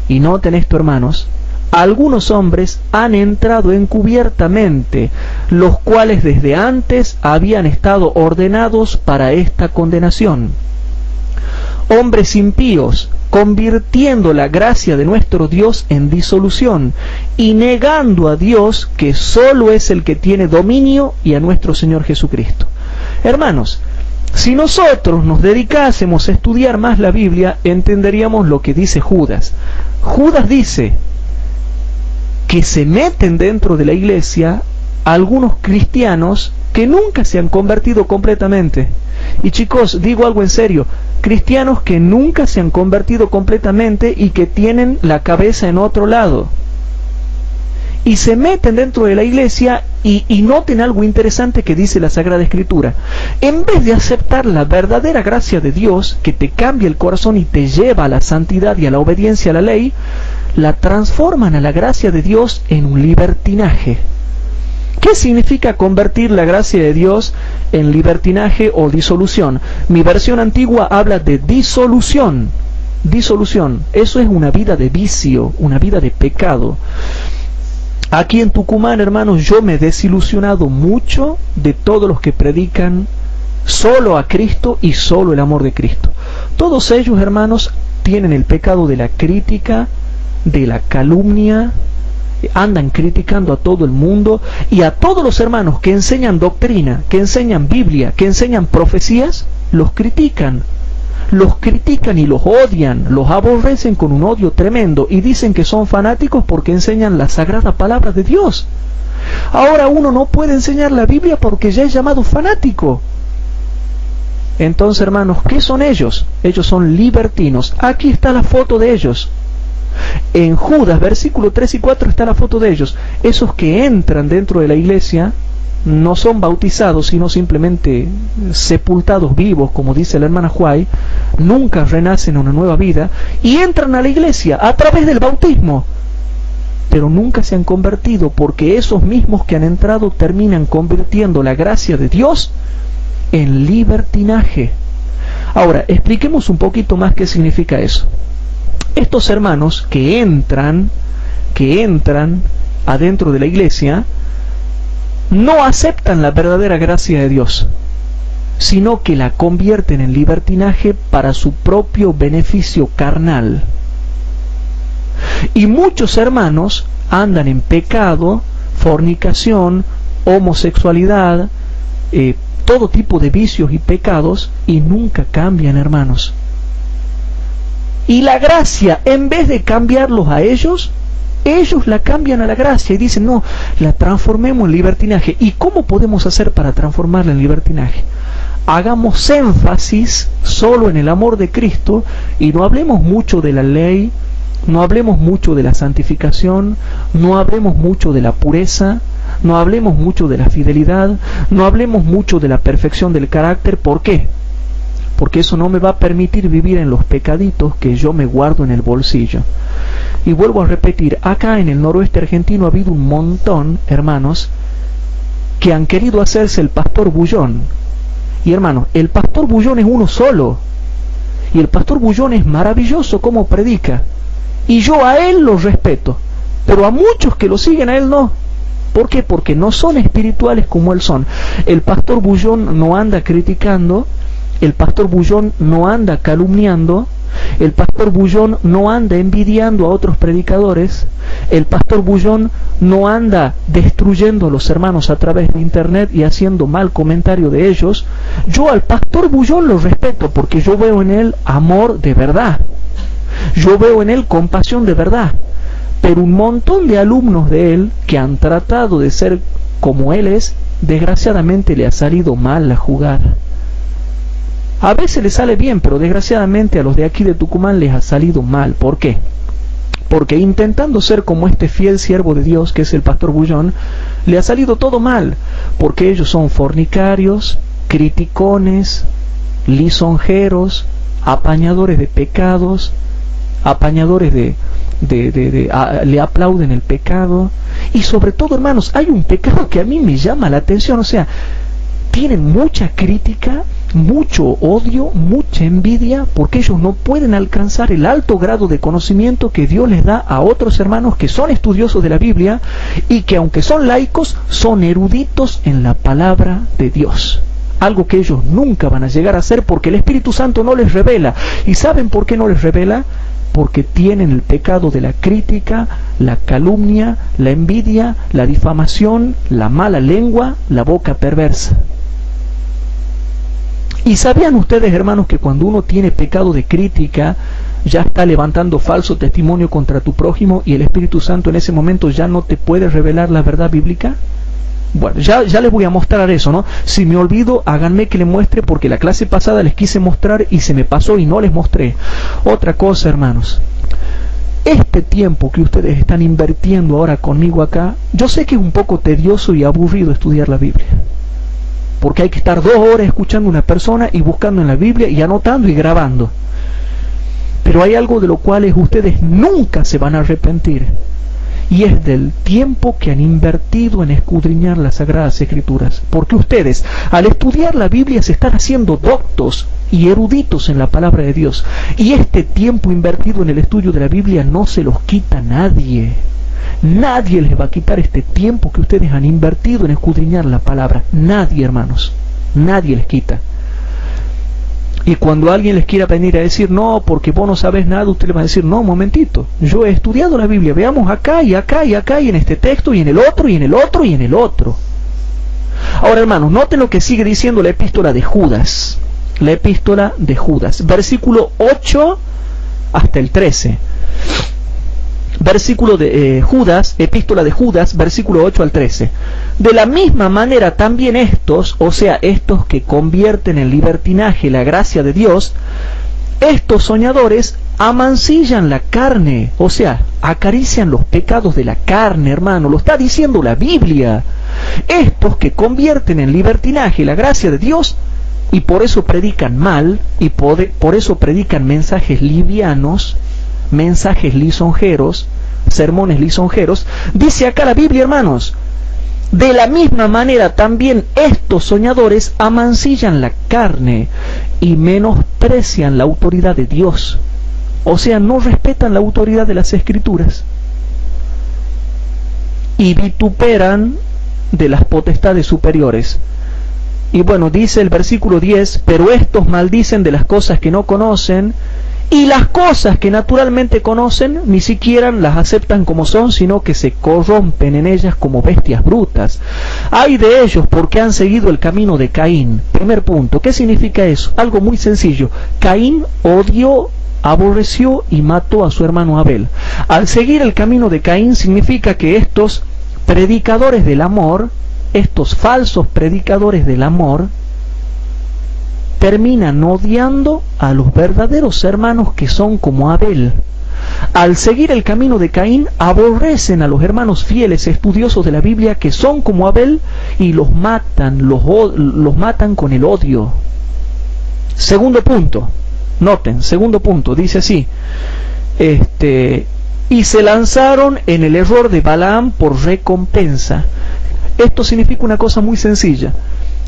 y noten esto hermanos, algunos hombres han entrado encubiertamente, los cuales desde antes habían estado ordenados para esta condenación. Hombres impíos, convirtiendo la gracia de nuestro Dios en disolución, y negando a Dios, que solo es el que tiene dominio, y a nuestro Señor Jesucristo. Hermanos, si nosotros nos dedicásemos a estudiar más la Biblia, entenderíamos lo que dice Judas. Judas dice que se meten dentro de la iglesia algunos cristianos que nunca se han convertido completamente. Y chicos, digo algo en serio, cristianos que nunca se han convertido completamente y que tienen la cabeza en otro lado. Y se meten dentro de la iglesia y noten algo interesante que dice la Sagrada Escritura. En vez de aceptar la verdadera gracia de Dios, que te cambia el corazón y te lleva a la santidad y a la obediencia a la ley, la transforman a la gracia de Dios en un libertinaje. ¿Qué significa convertir la gracia de Dios en libertinaje o disolución? Mi versión antigua habla de disolución. Disolución. Eso es una vida de vicio, una vida de pecado. Aquí en Tucumán, hermanos, yo me he desilusionado mucho de todos los que predican solo a Cristo y solo el amor de Cristo. Todos ellos, hermanos, tienen el pecado de la crítica, de la calumnia, andan criticando a todo el mundo, y a todos los hermanos que enseñan doctrina, que enseñan Biblia, que enseñan profecías, los critican y los odian, los aborrecen con un odio tremendo, y dicen que son fanáticos porque enseñan la sagrada palabra de Dios. Ahora uno no puede enseñar la Biblia porque ya es llamado fanático. Entonces, hermanos, ¿qué son ellos? Ellos son libertinos. Aquí está la foto de ellos. En Judas, versículo 3 y 4 está la foto de ellos. Esos que entran dentro de la iglesia no son bautizados, sino simplemente sepultados vivos, como dice la hermana Huay, nunca renacen a una nueva vida, y entran a la iglesia a través del bautismo, pero nunca se han convertido, porque esos mismos que han entrado terminan convirtiendo la gracia de Dios en libertinaje. Ahora, expliquemos un poquito más qué significa eso. Estos hermanos que entran adentro de la iglesia, no aceptan la verdadera gracia de Dios, sino que la convierten en libertinaje para su propio beneficio carnal. Y muchos hermanos andan en pecado, fornicación, homosexualidad, todo tipo de vicios y pecados, y nunca cambian, hermanos. Y la gracia, en vez de cambiarlos a ellos la cambian a la gracia y dicen, no, la transformemos en libertinaje. ¿Y cómo podemos hacer para transformarla en libertinaje? Hagamos énfasis solo en el amor de Cristo y no hablemos mucho de la ley, no hablemos mucho de la santificación, no hablemos mucho de la pureza, no hablemos mucho de la fidelidad, no hablemos mucho de la perfección del carácter. ¿Por qué? Porque eso no me va a permitir vivir en los pecaditos que yo me guardo en el bolsillo. Y vuelvo a repetir, acá en el noroeste argentino ha habido un montón, hermanos, que han querido hacerse el pastor Bullón. Y hermanos, el pastor Bullón es uno solo. Y el pastor Bullón es maravilloso como predica. Y yo a él lo respeto. Pero a muchos que lo siguen a él no. ¿Por qué? Porque no son espirituales como él son. El pastor Bullón no anda criticando. El pastor Bullón no anda calumniando. El pastor Bullón no anda envidiando a otros predicadores. El pastor Bullón no anda destruyendo a los hermanos a través de internet y haciendo mal comentario de ellos. Yo al pastor Bullón lo respeto porque yo veo en él amor de verdad. Yo veo en él compasión de verdad. Pero un montón de alumnos de él que han tratado de ser como él es, desgraciadamente le ha salido mal la jugada. A veces les sale bien, pero desgraciadamente a los de aquí de Tucumán les ha salido mal. ¿Por qué? Porque intentando ser como este fiel siervo de Dios, que es el pastor Bullón, le ha salido todo mal. Porque ellos son fornicarios, criticones, lisonjeros, apañadores de pecados, apañadores le aplauden el pecado. Y sobre todo, hermanos, hay un pecado que a mí me llama la atención. O sea, tienen mucha crítica mucho odio, mucha envidia, porque ellos no pueden alcanzar el alto grado de conocimiento que Dios les da a otros hermanos que son estudiosos de la Biblia y que, aunque son laicos, son eruditos en la palabra de Dios. Algo que ellos nunca van a llegar a hacer porque el Espíritu Santo no les revela. ¿Y saben por qué no les revela? Porque tienen el pecado de la crítica, la calumnia, la envidia, la difamación, la mala lengua, la boca perversa. ¿Y sabían ustedes, hermanos, que cuando uno tiene pecado de crítica, ya está levantando falso testimonio contra tu prójimo y el Espíritu Santo en ese momento ya no te puede revelar la verdad bíblica? Bueno, ya les voy a mostrar eso, ¿no? Si me olvido, háganme que les muestre, porque la clase pasada les quise mostrar y se me pasó y no les mostré. Otra cosa, hermanos, este tiempo que ustedes están invirtiendo ahora conmigo acá, yo sé que es un poco tedioso y aburrido estudiar la Biblia, porque hay que estar 2 horas escuchando a una persona y buscando en la Biblia y anotando y grabando. Pero hay algo de lo cual ustedes nunca se van a arrepentir, y es del tiempo que han invertido en escudriñar las Sagradas Escrituras. Porque ustedes, al estudiar la Biblia, se están haciendo doctos y eruditos en la palabra de Dios. Y este tiempo invertido en el estudio de la Biblia no se los quita nadie. Nadie les va a quitar este tiempo que ustedes han invertido en escudriñar la palabra. Nadie, hermanos. Nadie les quita. Y cuando alguien les quiera venir a decir, no, porque vos no sabes nada, usted le va a decir, no, un momentito, yo he estudiado la Biblia, veamos acá y acá y acá, y en este texto, y en el otro, y en el otro, y en el otro. Ahora, hermanos, noten lo que sigue diciendo la epístola de Judas. La epístola de Judas, versículo 8 hasta el 13. Versículo de Judas, epístola de Judas, versículo 8 al 13. De la misma manera también estos, o sea, estos que convierten en libertinaje la gracia de Dios, estos soñadores amancillan la carne, o sea, acarician los pecados de la carne, hermano, lo está diciendo la Biblia. Estos que convierten en libertinaje la gracia de Dios, y por eso predican mal, y por eso predican mensajes livianos, mensajes lisonjeros, sermones lisonjeros. Dice acá la Biblia, hermanos, de la misma manera también estos soñadores amancillan la carne y menosprecian la autoridad de Dios. O sea, no respetan la autoridad de las Escrituras y vituperan de las potestades superiores. Y bueno, dice el versículo 10, pero estos maldicen de las cosas que no conocen, y las cosas que naturalmente conocen ni siquiera las aceptan como son, sino que se corrompen en ellas como bestias brutas. Ay de ellos, porque han seguido el camino de Caín. Primer punto, ¿qué significa eso? Algo muy sencillo. Caín odió, aborreció y mató a su hermano Abel. Al seguir el camino de Caín significa que estos predicadores del amor, estos falsos predicadores del amor, terminan odiando a los verdaderos hermanos que son como Abel. Al seguir el camino de Caín, aborrecen a los hermanos fieles estudiosos de la Biblia que son como Abel y los matan con el odio. Segundo punto, noten, segundo punto, dice así, y se lanzaron en el error de Balaam por recompensa. Esto significa una cosa muy sencilla.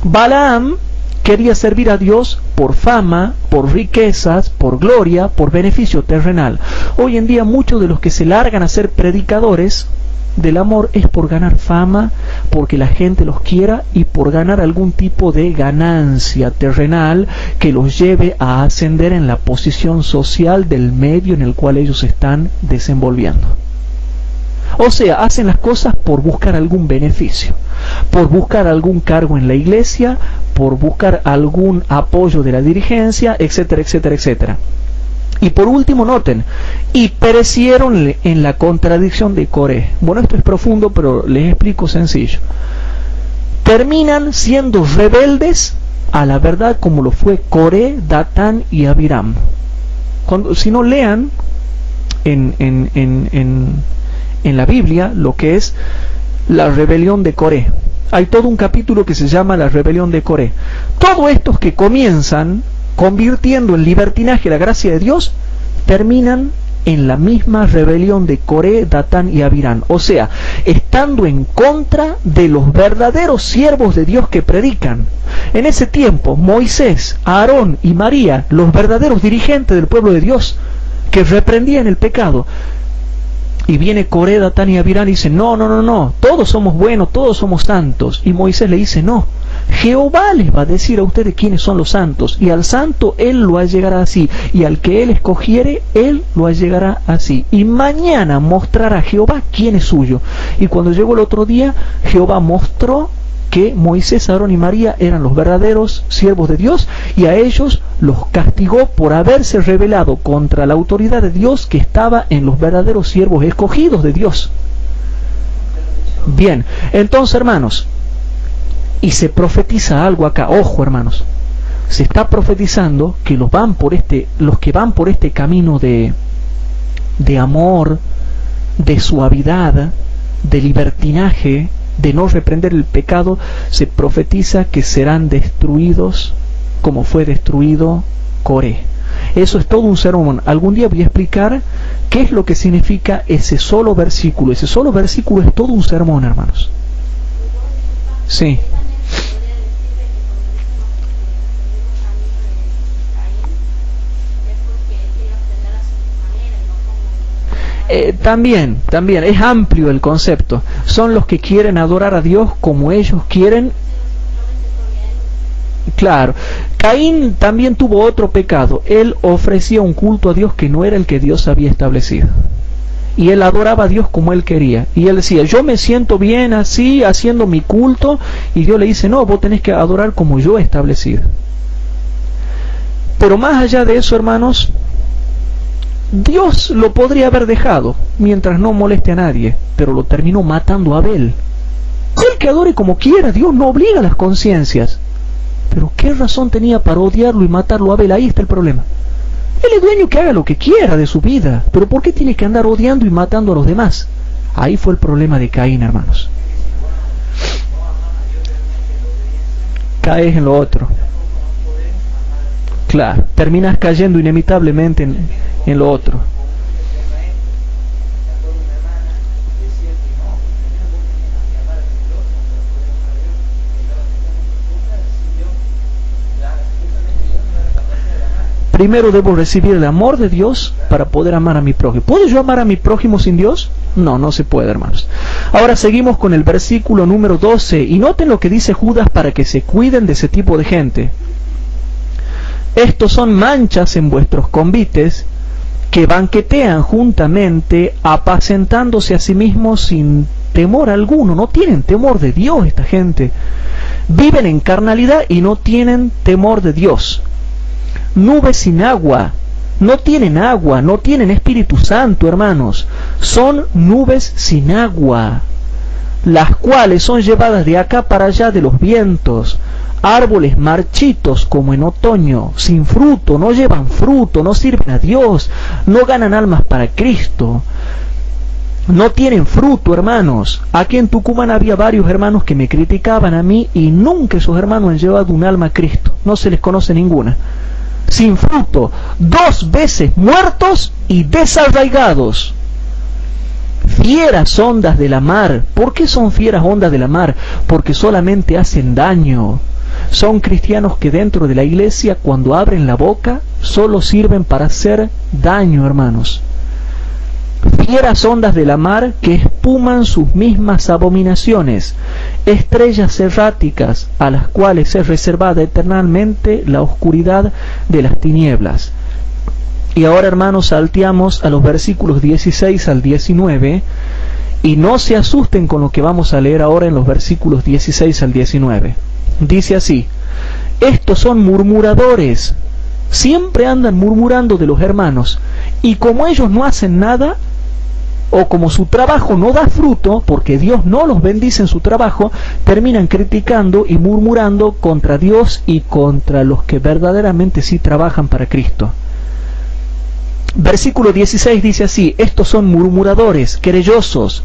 Balaam quería servir a Dios por fama, por riquezas, por gloria, por beneficio terrenal. Hoy en día muchos de los que se largan a ser predicadores del amor es por ganar fama, porque la gente los quiera y por ganar algún tipo de ganancia terrenal que los lleve a ascender en la posición social del medio en el cual ellos se están desenvolviendo. O sea, hacen las cosas por buscar algún beneficio, por buscar algún cargo en la iglesia, por buscar algún apoyo de la dirigencia, etcétera, etcétera, etcétera. Y por último, noten, y perecieron en la contradicción de Coré. Bueno, esto es profundo, pero les explico sencillo. Terminan siendo rebeldes a la verdad como lo fue Coré, Datán y Abiram. Si no, lean en la Biblia lo que es la rebelión de Coré. Hay todo un capítulo que se llama la rebelión de Coré. Todos estos que comienzan convirtiendo en libertinaje la gracia de Dios, terminan en la misma rebelión de Coré, Datán y Abirán, o sea, estando en contra de los verdaderos siervos de Dios que predican. En ese tiempo, Moisés, Aarón y María, los verdaderos dirigentes del pueblo de Dios, que reprendían el pecado, y viene Coré, Datán y Abirán y dice, no, todos somos buenos, todos somos santos. Y Moisés le dice, no, Jehová les va a decir a ustedes quiénes son los santos, y al santo Él lo allegará así, y al que Él escogiere, Él lo allegará así. Y mañana mostrará Jehová quién es suyo. Y cuando llegó el otro día, Jehová mostró que Moisés, Aarón y María eran los verdaderos siervos de Dios, y a ellos los castigó por haberse rebelado contra la autoridad de Dios que estaba en los verdaderos siervos escogidos de Dios. Bien, entonces hermanos, y se profetiza algo acá, ojo hermanos, se está profetizando que los que van por este camino de amor, de suavidad, de libertinaje, de no reprender el pecado, se profetiza que serán destruidos como fue destruido Coré. Eso es todo un sermón. Algún día voy a explicar qué es lo que significa ese solo versículo. Ese solo versículo es todo un sermón, hermanos. Sí. También, es amplio el concepto. Son los que quieren adorar a Dios como ellos quieren. Claro, Caín también tuvo otro pecado. Él ofrecía un culto a Dios que no era el que Dios había establecido. Y él adoraba a Dios como él quería. Y él decía, yo me siento bien así, haciendo mi culto. Y Dios le dice, no, vos tenés que adorar como yo he establecido. Pero más allá de eso, hermanos, Dios lo podría haber dejado mientras no moleste a nadie, pero lo terminó matando a Abel. Él que adore como quiera, Dios no obliga a las conciencias. Pero ¿qué razón tenía para odiarlo y matarlo a Abel? Ahí está el problema. Él es dueño, que haga lo que quiera de su vida, pero ¿por qué tiene que andar odiando y matando a los demás? Ahí fue el problema de Caín, hermanos. Caes en lo otro. Claro, terminas cayendo inevitablemente en lo otro. Primero debo recibir el amor de Dios para poder amar a mi prójimo. ¿Puedo yo amar a mi prójimo sin Dios? No, no se puede, hermanos. Ahora seguimos con el versículo número 12. Y noten lo que dice Judas para que se cuiden de ese tipo de gente. Estos son manchas en vuestros convites, que banquetean juntamente, apacentándose a sí mismos sin temor alguno. No tienen temor de Dios esta gente. Viven en carnalidad y no tienen temor de Dios. Nubes sin agua, no tienen Espíritu Santo, hermanos. Son nubes sin agua, las cuales son llevadas de acá para allá de los vientos. Árboles marchitos como en otoño, sin fruto, no llevan fruto, no sirven a Dios, no ganan almas para Cristo, no tienen fruto, hermanos. Aquí en Tucumán había varios hermanos que me criticaban a mí y nunca esos hermanos han llevado un alma a Cristo, no se les conoce ninguna. Sin fruto, 2 veces muertos y desarraigados. Fieras ondas de la mar. ¿Por qué son fieras ondas de la mar? Porque solamente hacen daño. Son cristianos que dentro de la iglesia, cuando abren la boca, solo sirven para hacer daño, hermanos. Fieras ondas de la mar que espuman sus mismas abominaciones, estrellas erráticas a las cuales es reservada eternamente la oscuridad de las tinieblas. Y ahora, hermanos, salteamos a los versículos 16 al 19 y no se asusten con lo que vamos a leer ahora en los versículos 16 al 19. Dice así: estos son murmuradores, siempre andan murmurando de los hermanos, y como ellos no hacen nada, o como su trabajo no da fruto, porque Dios no los bendice en su trabajo, terminan criticando y murmurando contra Dios y contra los que verdaderamente sí trabajan para Cristo. Versículo 16 dice así: estos son murmuradores, querellosos,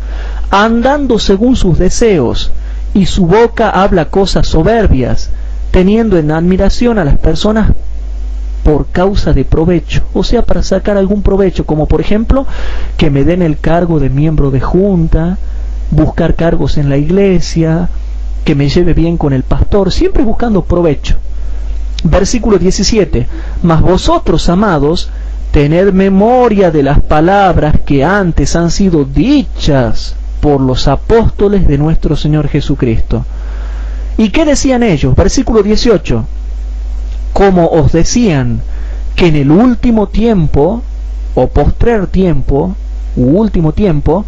andando según sus deseos, y su boca habla cosas soberbias, teniendo en admiración a las personas por causa de provecho, o sea, para sacar algún provecho, como por ejemplo, que me den el cargo de miembro de junta, buscar cargos en la iglesia, que me lleve bien con el pastor, siempre buscando provecho. Versículo 17, mas vosotros, amados, tened memoria de las palabras que antes han sido dichas por los apóstoles de nuestro Señor Jesucristo. ¿Y qué decían ellos? Versículo 18, como os decían que en el último tiempo, o postrer tiempo, u último tiempo,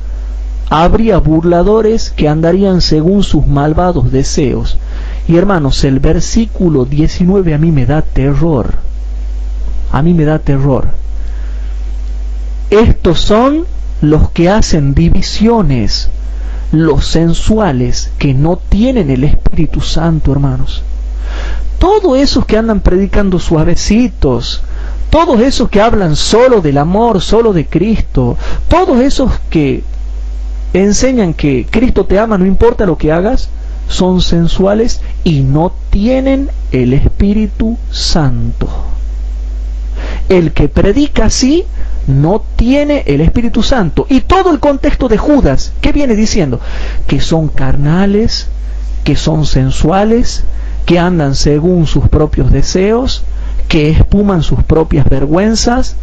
habría burladores que andarían según sus malvados deseos. Y hermanos, el versículo 19 a mí me da terror. A mí me da terror. Estos son los que hacen divisiones, los sensuales, que no tienen el Espíritu Santo, hermanos. Todos esos que andan predicando suavecitos, todos esos que hablan solo del amor, solo de Cristo, todos esos que enseñan que Cristo te ama no importa lo que hagas, son sensuales y no tienen el Espíritu Santo. El que predica así no tiene el Espíritu Santo. Y todo el contexto de Judas, ¿qué viene diciendo? Que son carnales, que son sensuales, que andan según sus propios deseos, que espuman sus propias vergüenzas,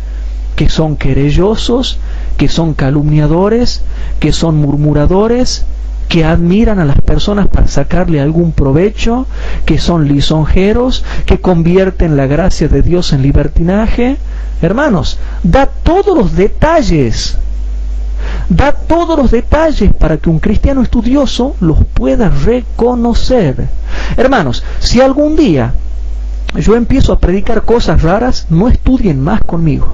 que son querellosos, que son calumniadores, que son murmuradores, que admiran a las personas para sacarle algún provecho, que son lisonjeros, que convierten la gracia de Dios en libertinaje. Hermanos, da todos los detalles para que un cristiano estudioso los pueda reconocer. Hermanos, si algún día yo empiezo a predicar cosas raras, no estudien más conmigo.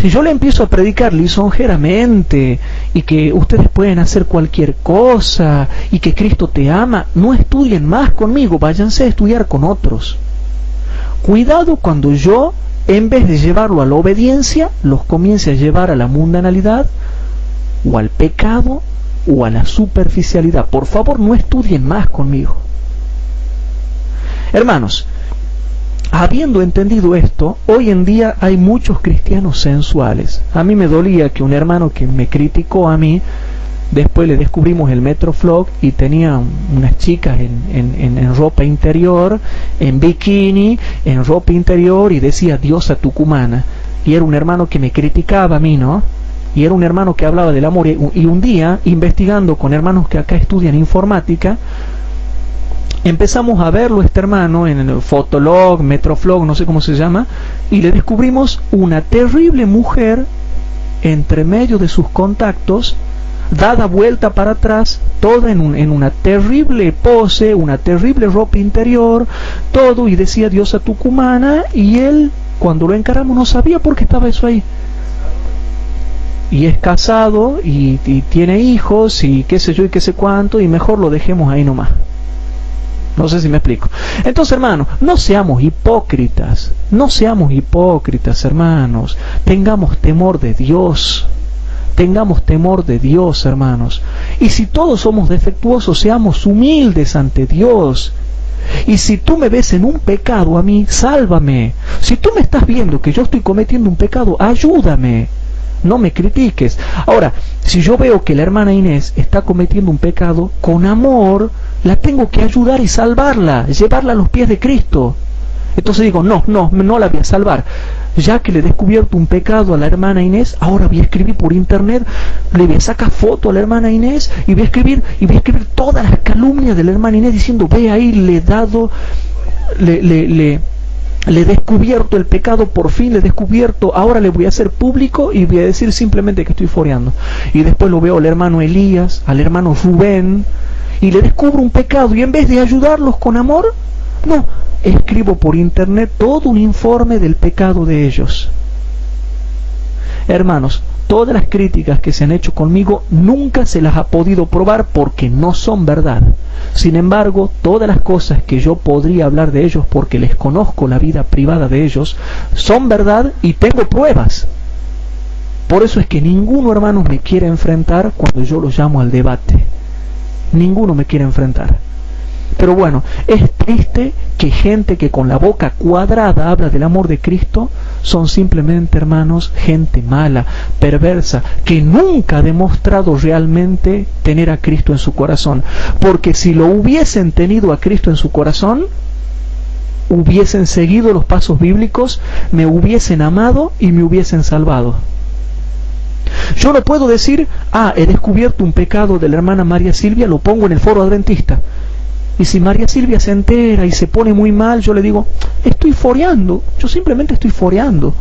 Si yo le empiezo a predicar lisonjeramente y que ustedes pueden hacer cualquier cosa y que Cristo te ama, no estudien más conmigo, váyanse a estudiar con otros. Cuidado cuando yo, en vez de llevarlo a la obediencia, los comience a llevar a la mundanalidad o al pecado o a la superficialidad. Por favor, no estudien más conmigo. Hermanos, habiendo entendido esto, hoy en día hay muchos cristianos sensuales. A mí me dolía que un hermano que me criticó a mí, después le descubrimos el Metroflog y tenía unas chicas en ropa interior, en bikini, en ropa interior, y decía diosa tucumana. Y era un hermano que me criticaba a mí, ¿no? Y era un hermano que hablaba del amor. Y un día, investigando con hermanos que acá estudian informática, empezamos a verlo este hermano en el Fotolog, Metroflog, no sé cómo se llama, y le descubrimos una terrible mujer entre medio de sus contactos, dada vuelta para atrás, toda en una terrible pose, una terrible ropa interior, todo, y decía diosa tucumana, y él, cuando lo encaramos, no sabía por qué estaba eso ahí. Y es casado, y tiene hijos, y qué sé yo, y qué sé cuánto, y mejor lo dejemos ahí nomás. No sé si me explico. Entonces, hermanos, no seamos hipócritas, hermanos. Tengamos temor de Dios. Hermanos. Y si todos somos defectuosos, seamos humildes ante Dios. Y si tú me ves en un pecado a mí, sálvame. Si tú me estás viendo que yo estoy cometiendo un pecado, ayúdame. No me critiques. Ahora, si yo veo que la hermana Inés está cometiendo un pecado, con amor la tengo que ayudar y salvarla, llevarla a los pies de Cristo. Entonces digo, no la voy a salvar. Ya que le he descubierto un pecado a la hermana Inés, ahora voy a escribir por internet, le voy a sacar foto a la hermana Inés y voy a escribir todas las calumnias de la hermana Inés diciendo, ve ahí, le he descubierto el pecado, por fin le he descubierto, ahora le voy a hacer público y voy a decir simplemente que estoy foreando. Y después lo veo al hermano Elías, al hermano Rubén, y le descubro un pecado, y en vez de ayudarlos con amor, no, escribo por internet todo un informe del pecado de ellos. Hermanos, todas las críticas que se han hecho conmigo nunca se las ha podido probar porque no son verdad. Sin embargo, todas las cosas que yo podría hablar de ellos porque les conozco la vida privada de ellos, son verdad y tengo pruebas. Por eso es que ninguno, hermanos, me quiere enfrentar cuando yo los llamo al debate. Ninguno me quiere enfrentar. Pero bueno, es triste que gente que con la boca cuadrada habla del amor de Cristo son simplemente, hermanos, gente mala, perversa, que nunca ha demostrado realmente tener a Cristo en su corazón. Porque si lo hubiesen tenido a Cristo en su corazón, hubiesen seguido los pasos bíblicos, me hubiesen amado y me hubiesen salvado. Yo no puedo decir, he descubierto un pecado de la hermana María Silvia, lo pongo en el foro adventista. Y si María Silvia se entera y se pone muy mal, yo le digo, estoy foreando, yo simplemente estoy foreando.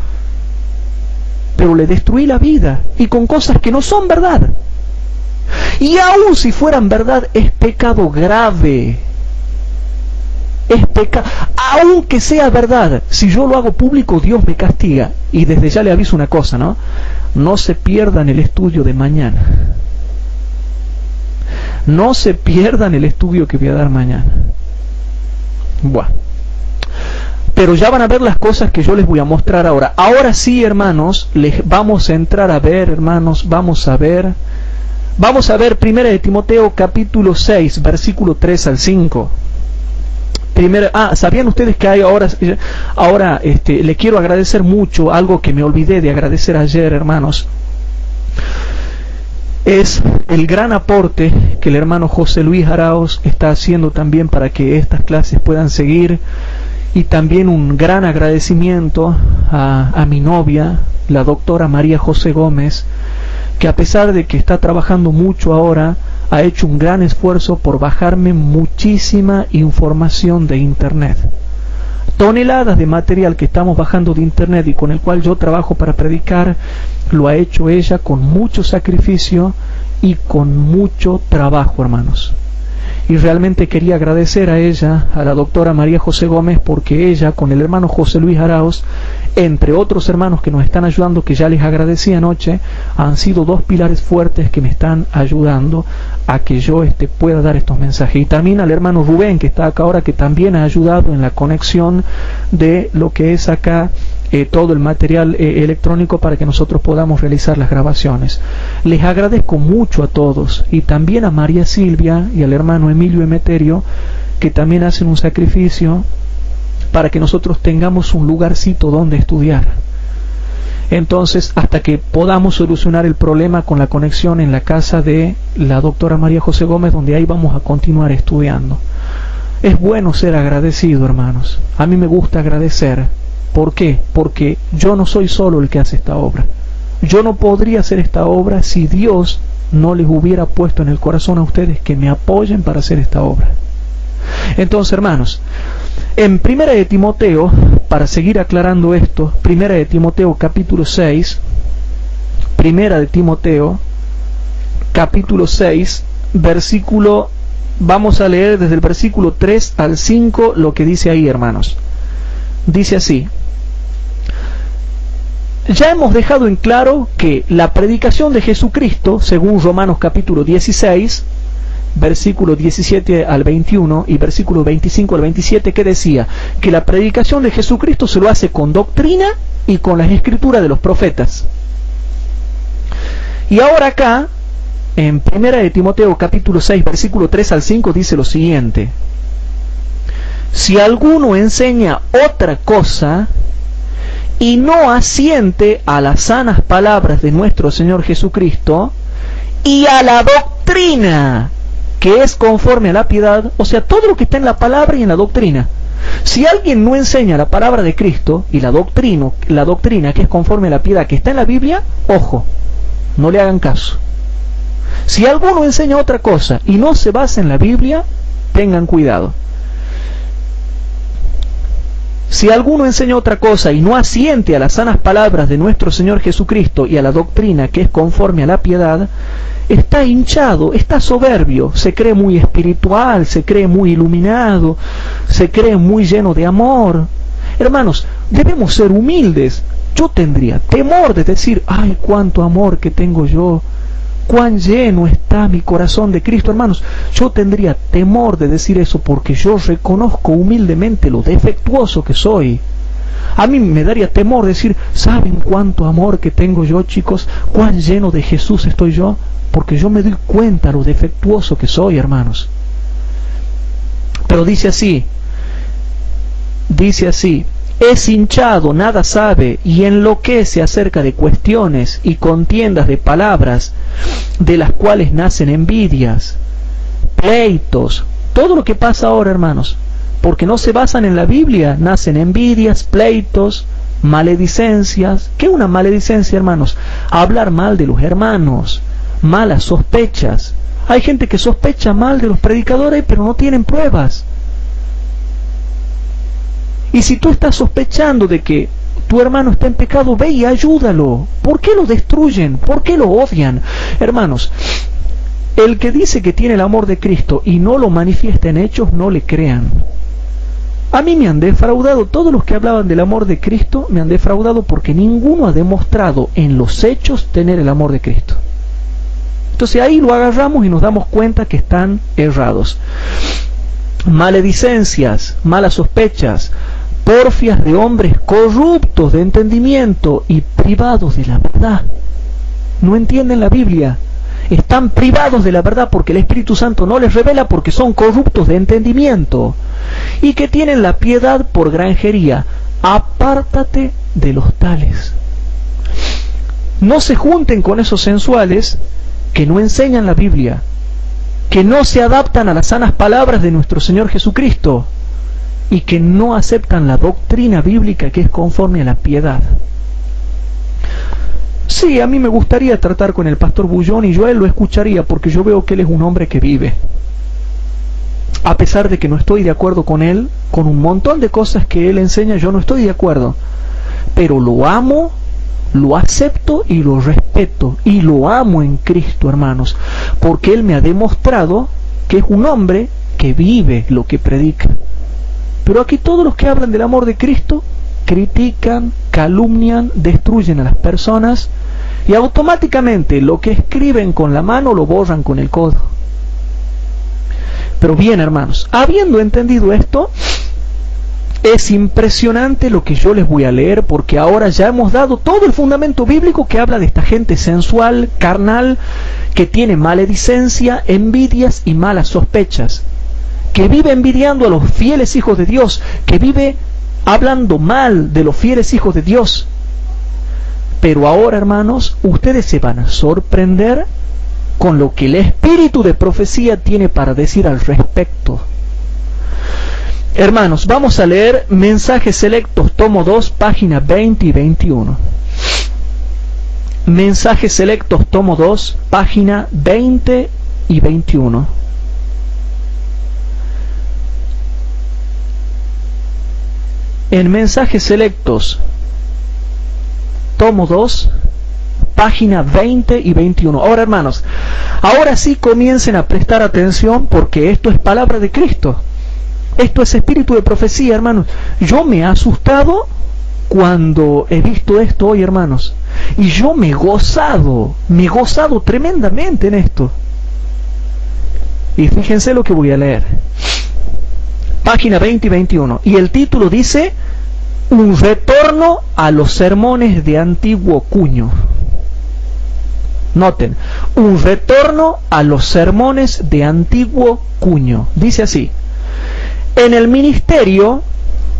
Pero le destruí la vida, y con cosas que no son verdad. Y aun si fueran verdad, es pecado grave. Es pecado, aunque sea verdad, si yo lo hago público, Dios me castiga. Y desde ya le aviso una cosa, ¿no? No se pierdan el estudio de mañana. No se pierdan el estudio que voy a dar mañana. Bueno. Pero ya van a ver las cosas que yo les voy a mostrar ahora. Ahora sí, hermanos, les vamos a entrar a ver, hermanos, vamos a ver 1 de Timoteo capítulo 6, versículo 3 al 5. ¿Sabían ustedes que hay ahora le quiero agradecer mucho algo que me olvidé de agradecer ayer, hermanos? Es el gran aporte que el hermano José Luis Arauz está haciendo también para que estas clases puedan seguir, y también un gran agradecimiento a mi novia, la doctora María José Gómez, que a pesar de que está trabajando mucho ahora, ha hecho un gran esfuerzo por bajarme muchísima información de internet. Toneladas de material que estamos bajando de internet y con el cual yo trabajo para predicar, lo ha hecho ella con mucho sacrificio y con mucho trabajo, hermanos. Y realmente quería agradecer a ella, a la doctora María José Gómez, porque ella con el hermano José Luis Arauz, entre otros hermanos que nos están ayudando, que ya les agradecí anoche, han sido dos pilares fuertes que me están ayudando a que yo pueda dar estos mensajes. Y también al hermano Rubén, que está acá ahora, que también ha ayudado en la conexión de lo que es acá todo el material electrónico para que nosotros podamos realizar las grabaciones. Les agradezco mucho a todos, y también a María Silvia y al hermano Emilio Emeterio, que también hacen un sacrificio para que nosotros tengamos un lugarcito donde estudiar. Entonces, hasta que podamos solucionar el problema con la conexión en la casa de la doctora María José Gómez, donde ahí vamos a continuar estudiando. Es bueno ser agradecido, hermanos. A mí me gusta agradecer. ¿Por qué? Porque yo no soy solo el que hace esta obra. Yo no podría hacer esta obra si Dios no les hubiera puesto en el corazón a ustedes que me apoyen para hacer esta obra. Entonces, hermanos, en 1 de Timoteo, para seguir aclarando esto, 1 de Timoteo capítulo 6, 1 de Timoteo capítulo 6, versículo, vamos a leer desde el versículo 3 al 5 lo que dice ahí, hermanos. Dice así: ya hemos dejado en claro que la predicación de Jesucristo, según Romanos capítulo 16, versículo 17 al 21 y versículo 25 al 27, que decía que la predicación de Jesucristo se lo hace con doctrina y con las escrituras de los profetas. Y ahora acá, en 1 de Timoteo capítulo 6, versículo 3 al 5, dice lo siguiente: si alguno enseña otra cosa y no asiente a las sanas palabras de nuestro Señor Jesucristo y a la doctrina que es conforme a la piedad, o sea, todo lo que está en la palabra y en la doctrina. Si alguien no enseña la palabra de Cristo y la doctrina que es conforme a la piedad que está en la Biblia, ojo, no le hagan caso. Si alguno enseña otra cosa y no se basa en la Biblia, tengan cuidado. Si alguno enseña otra cosa y no asiente a las sanas palabras de nuestro Señor Jesucristo y a la doctrina que es conforme a la piedad, está hinchado, está soberbio, se cree muy espiritual, se cree muy iluminado, se cree muy lleno de amor. Hermanos, debemos ser humildes. Yo tendría temor de decir, ay, cuánto amor que tengo yo, cuán lleno está mi corazón de Cristo. Hermanos, yo tendría temor de decir eso porque yo reconozco humildemente lo defectuoso que soy. A mí me daría temor decir, ¿saben cuánto amor que tengo yo, chicos? ¿Cuán lleno de Jesús estoy yo? Porque yo me doy cuenta lo defectuoso que soy, hermanos. Pero dice así, es hinchado, nada sabe, y enloquece acerca de cuestiones y contiendas de palabras, de las cuales nacen envidias, pleitos, todo lo que pasa ahora, hermanos, porque no se basan en la Biblia, nacen envidias, pleitos, maledicencias. ¿Qué es una maledicencia, hermanos? Hablar mal de los hermanos, malas sospechas. Hay gente que sospecha mal de los predicadores, pero no tienen pruebas. Y si tú estás sospechando de que tu hermano está en pecado, ve y ayúdalo. ¿Por qué lo destruyen? ¿Por qué lo odian? Hermanos, el que dice que tiene el amor de Cristo y no lo manifiesta en hechos, no le crean. A mí me han defraudado, todos los que hablaban del amor de Cristo me han defraudado, porque ninguno ha demostrado en los hechos tener el amor de Cristo. Entonces ahí lo agarramos y nos damos cuenta que están errados. Maledicencias, malas sospechas, porfias de hombres corruptos de entendimiento y privados de la verdad. No entienden la Biblia. Están privados de la verdad porque el Espíritu Santo no les revela, porque son corruptos de entendimiento, y que tienen la piedad por granjería. Apártate de los tales. No se junten con esos sensuales que no enseñan la Biblia, que no se adaptan a las sanas palabras de nuestro Señor Jesucristo y que no aceptan la doctrina bíblica que es conforme a la piedad. Sí, a mí me gustaría tratar con el pastor Bullón y yo a él lo escucharía, porque yo veo que él es un hombre que vive. A pesar de que no estoy de acuerdo con él, con un montón de cosas que él enseña, yo no estoy de acuerdo. Pero lo amo, lo acepto y lo respeto. Y lo amo en Cristo, hermanos, porque él me ha demostrado que es un hombre que vive lo que predica. Pero aquí todos los que hablan del amor de Cristo critican, calumnian, destruyen a las personas, y automáticamente lo que escriben con la mano lo borran con el codo. Pero bien, hermanos, habiendo entendido esto, es impresionante lo que yo les voy a leer, porque ahora ya hemos dado todo el fundamento bíblico que habla de esta gente sensual, carnal, que tiene maledicencia, envidias y malas sospechas, que vive envidiando a los fieles hijos de Dios, que vive hablando mal de los fieles hijos de Dios. Pero ahora, hermanos, ustedes se van a sorprender con lo que el espíritu de profecía tiene para decir al respecto. Hermanos, vamos a leer Mensajes Selectos, tomo 2, página 20 y 21. Mensajes Selectos, tomo 2, página 20 y 21. En Mensajes Selectos, tomo 2, página 20 y 21. Ahora, hermanos, ahora sí comiencen a prestar atención, porque esto es palabra de Cristo. Esto es espíritu de profecía, hermanos. Yo me he asustado cuando he visto esto hoy, hermanos. Y yo me he gozado tremendamente en esto. Y fíjense lo que voy a leer. Página 20 y 21. Y el título dice: un retorno a los sermones de antiguo cuño. Noten, un retorno a los sermones de antiguo cuño. Dice así: en el ministerio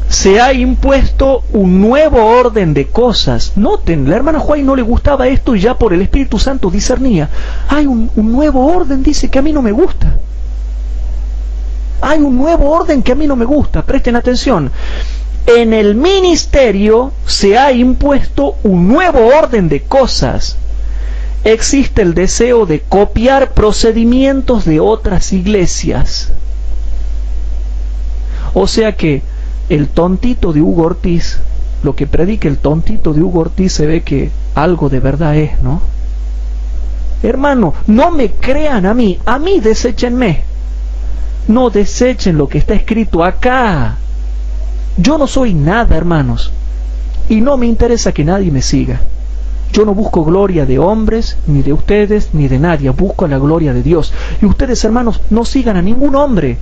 se ha impuesto un nuevo orden de cosas. Noten, la hermana Juárez no le gustaba esto y ya por el Espíritu Santo discernía. Hay un nuevo orden, dice, que a mí no me gusta. Hay un nuevo orden que a mí no me gusta. Presten atención. En el ministerio se ha impuesto un nuevo orden de cosas. Existe el deseo de copiar procedimientos de otras iglesias. O sea que el tontito de Hugo Ortiz, lo que predica el tontito de Hugo Ortiz, se ve que algo de verdad es, ¿no? Hermano, no me crean a mí deséchenme. No desechen lo que está escrito acá. Yo no soy nada, hermanos, y no me interesa que nadie me siga. Yo no busco gloria de hombres, ni de ustedes, ni de nadie. Busco la gloria de Dios. Y ustedes, hermanos, no sigan a ningún hombre.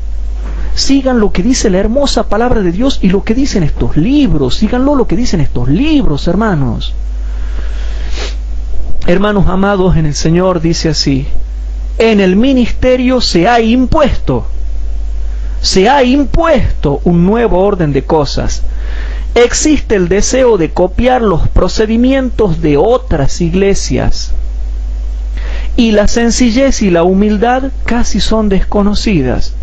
Sigan lo que dice la hermosa palabra de Dios y lo que dicen estos libros. Síganlo lo que dicen estos libros, hermanos. Hermanos amados en el Señor, dice así: en el ministerio se ha impuesto. Se ha impuesto un nuevo orden de cosas. Existe el deseo de copiar los procedimientos de otras iglesias. Y la sencillez y la humildad casi son desconocidas.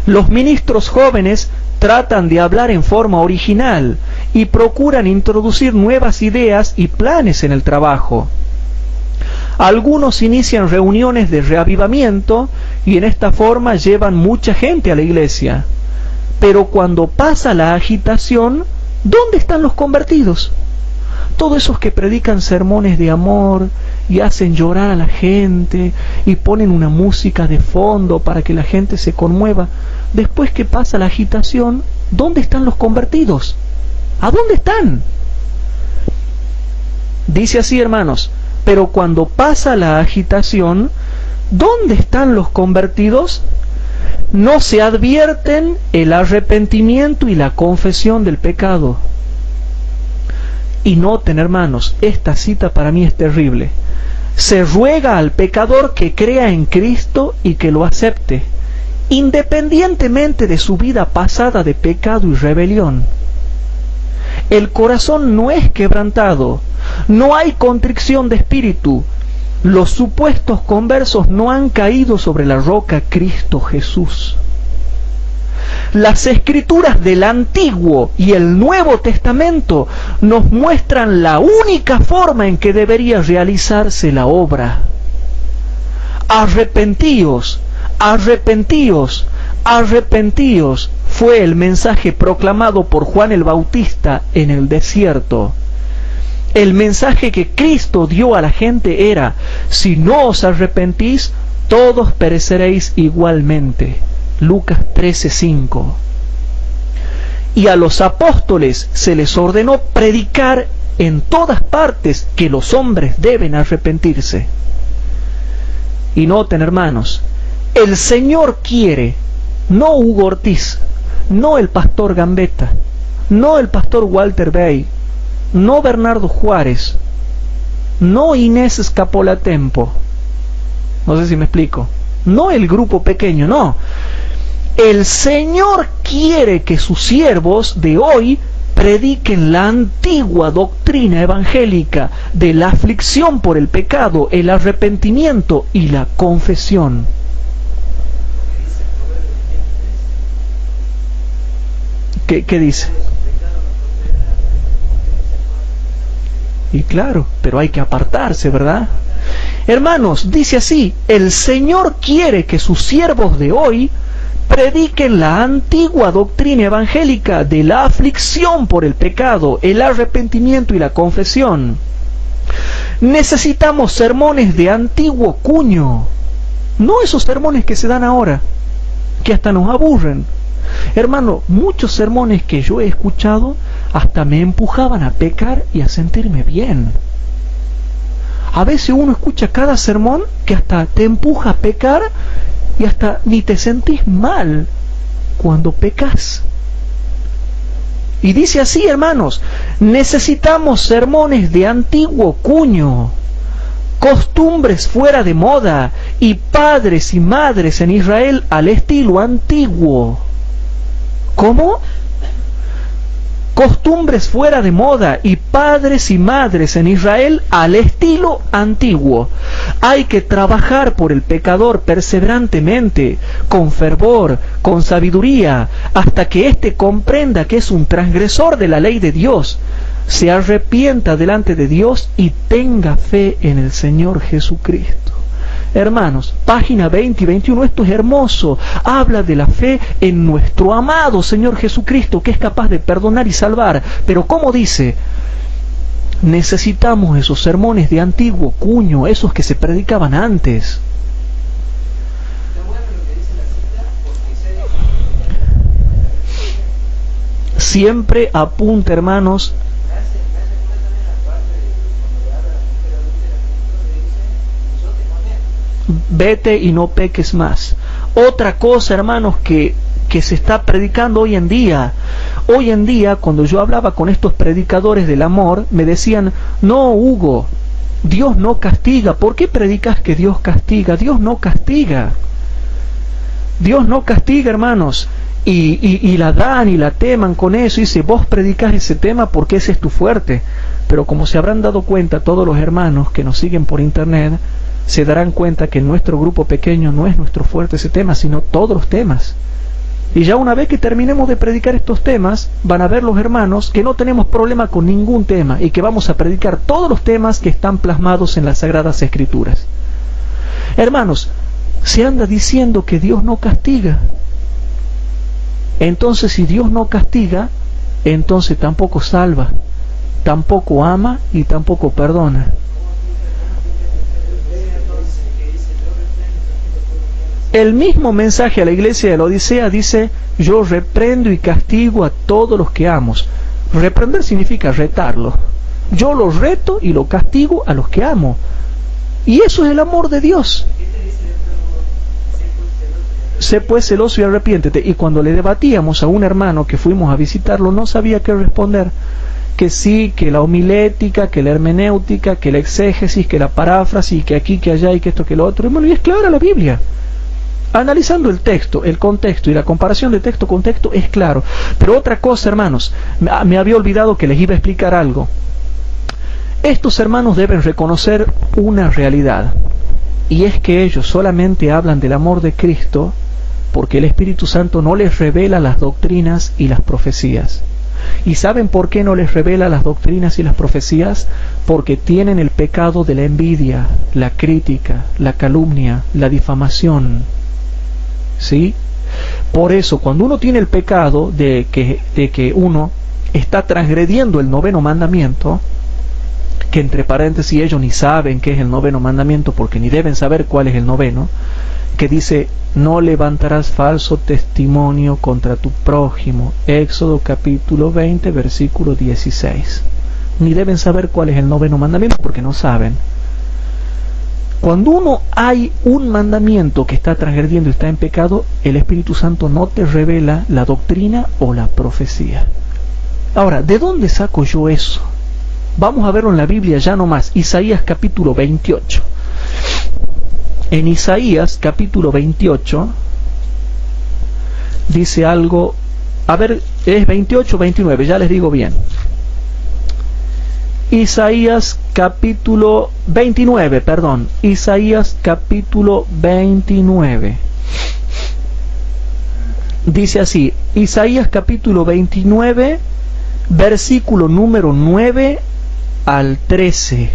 Los ministros jóvenes tratan de hablar en forma original y procuran introducir nuevas ideas y planes en el trabajo. Algunos inician reuniones de reavivamiento y en esta forma llevan mucha gente a la iglesia. Pero cuando pasa la agitación, ¿dónde están los convertidos? Todos esos que predican sermones de amor y hacen llorar a la gente y ponen una música de fondo para que la gente se conmueva. Después que pasa la agitación, ¿dónde están los convertidos? ¿A dónde están? Dice así, hermanos, pero cuando pasa la agitación, ¿dónde están los convertidos? No se advierten el arrepentimiento y la confesión del pecado. Y noten, hermanos, esta cita para mí es terrible. Se ruega al pecador que crea en Cristo y que lo acepte, independientemente de su vida pasada de pecado y rebelión. El corazón no es quebrantado, no hay contrición de espíritu. Los supuestos conversos no han caído sobre la roca Cristo Jesús. Las escrituras del Antiguo y el Nuevo Testamento nos muestran la única forma en que debería realizarse la obra. Arrepentíos, arrepentíos, arrepentíos, fue el mensaje proclamado por Juan el Bautista en el desierto. El mensaje que Cristo dio a la gente era: si no os arrepentís, todos pereceréis igualmente. Lucas 13:5. Y a los apóstoles se les ordenó predicar en todas partes que los hombres deben arrepentirse. Y noten, hermanos, el Señor quiere, no Hugo Ortiz, no el pastor Gambetta, no el pastor Walter Bay, no Bernardo Juárez, no Inés Escapolatempo, no sé si me explico, no el grupo pequeño, no. El Señor quiere que sus siervos de hoy prediquen la antigua doctrina evangélica de la aflicción por el pecado, el arrepentimiento y la confesión. ¿Qué dice? Y claro, pero hay que apartarse, ¿verdad? Hermanos, dice así: el Señor quiere que sus siervos de hoy prediquen la antigua doctrina evangélica de la aflicción por el pecado, el arrepentimiento y la confesión. Necesitamos sermones de antiguo cuño, no esos sermones que se dan ahora, que hasta nos aburren. Hermano, muchos sermones que yo he escuchado hasta me empujaban a pecar y a sentirme bien. A veces uno escucha cada sermón que hasta te empuja a pecar y hasta ni te sentís mal cuando pecas. Y dice así, hermanos: necesitamos sermones de antiguo cuño, costumbres fuera de moda y padres y madres en Israel al estilo antiguo. ¿Cómo? Costumbres fuera de moda y padres y madres en Israel al estilo antiguo. Hay que trabajar por el pecador perseverantemente, con fervor, con sabiduría, hasta que éste comprenda que es un transgresor de la ley de Dios, se arrepienta delante de Dios y tenga fe en el Señor Jesucristo. Hermanos, página 20 y 21, esto es hermoso. Habla de la fe en nuestro amado Señor Jesucristo, que es capaz de perdonar y salvar. Pero ¿cómo dice? Necesitamos esos sermones de antiguo cuño, esos que se predicaban antes. Siempre apunta, hermanos. Vete y no peques más. Otra cosa, hermanos, que se está predicando hoy en día. Hoy en día, cuando yo hablaba con estos predicadores del amor, me decían: no, Hugo, Dios no castiga. ¿Por qué predicas que Dios castiga? Dios no castiga. Dios no castiga, hermanos. Y la dan y la teman con eso, y dice, vos predicás ese tema porque ese es tu fuerte. Pero como se habrán dado cuenta todos los hermanos que nos siguen por internet, se darán cuenta que en nuestro grupo pequeño no es nuestro fuerte ese tema, sino todos los temas. Y ya una vez que terminemos de predicar estos temas, van a ver los hermanos que no tenemos problema con ningún tema y que vamos a predicar todos los temas que están plasmados en las Sagradas Escrituras. Hermanos, se anda diciendo que Dios no castiga. Entonces, si Dios no castiga, entonces tampoco salva, tampoco ama y tampoco perdona. El mismo mensaje a la iglesia de la Odisea dice, yo reprendo y castigo a todos los que amo. Reprender significa retarlo. Yo los reto y lo castigo a los que amo. Y eso es el amor de Dios. Sé pues celoso y arrepiéntete. Y cuando le debatíamos a un hermano que fuimos a visitarlo, no sabía qué responder. Que sí, que la homilética, que la hermenéutica, que la exégesis, que la paráfrasis, que aquí, que allá y que esto, que lo otro. Hermano, y es clara la Biblia. Analizando el texto, el contexto y la comparación de texto con texto es claro. Pero otra cosa, hermanos, me había olvidado que les iba a explicar algo. Estos hermanos deben reconocer una realidad, y es que ellos solamente hablan del amor de Cristo porque el Espíritu Santo no les revela las doctrinas y las profecías. ¿Y saben por qué no les revela las doctrinas y las profecías? Porque tienen el pecado de la envidia, la crítica, la calumnia, la difamación. ¿Sí? Por eso, cuando uno tiene el pecado de que uno está transgrediendo el 9º mandamiento, que entre paréntesis ellos ni saben qué es el 9º mandamiento porque ni deben saber cuál es el 9º, que dice, no levantarás falso testimonio contra tu prójimo, Éxodo capítulo 20, versículo 16. Ni deben saber cuál es el 9º mandamiento porque no saben. Cuando hay un mandamiento que está transgrediendo y está en pecado, el Espíritu Santo no te revela la doctrina o la profecía. Ahora, ¿de dónde saco yo eso? Vamos a verlo en la Biblia ya nomás, Isaías capítulo 28. En Isaías capítulo 28 dice algo, a ver, es 28 o 29, ya les digo bien. Isaías capítulo 29, perdón, Isaías capítulo 29. Dice así, Isaías capítulo 29, versículo número 9 al 13.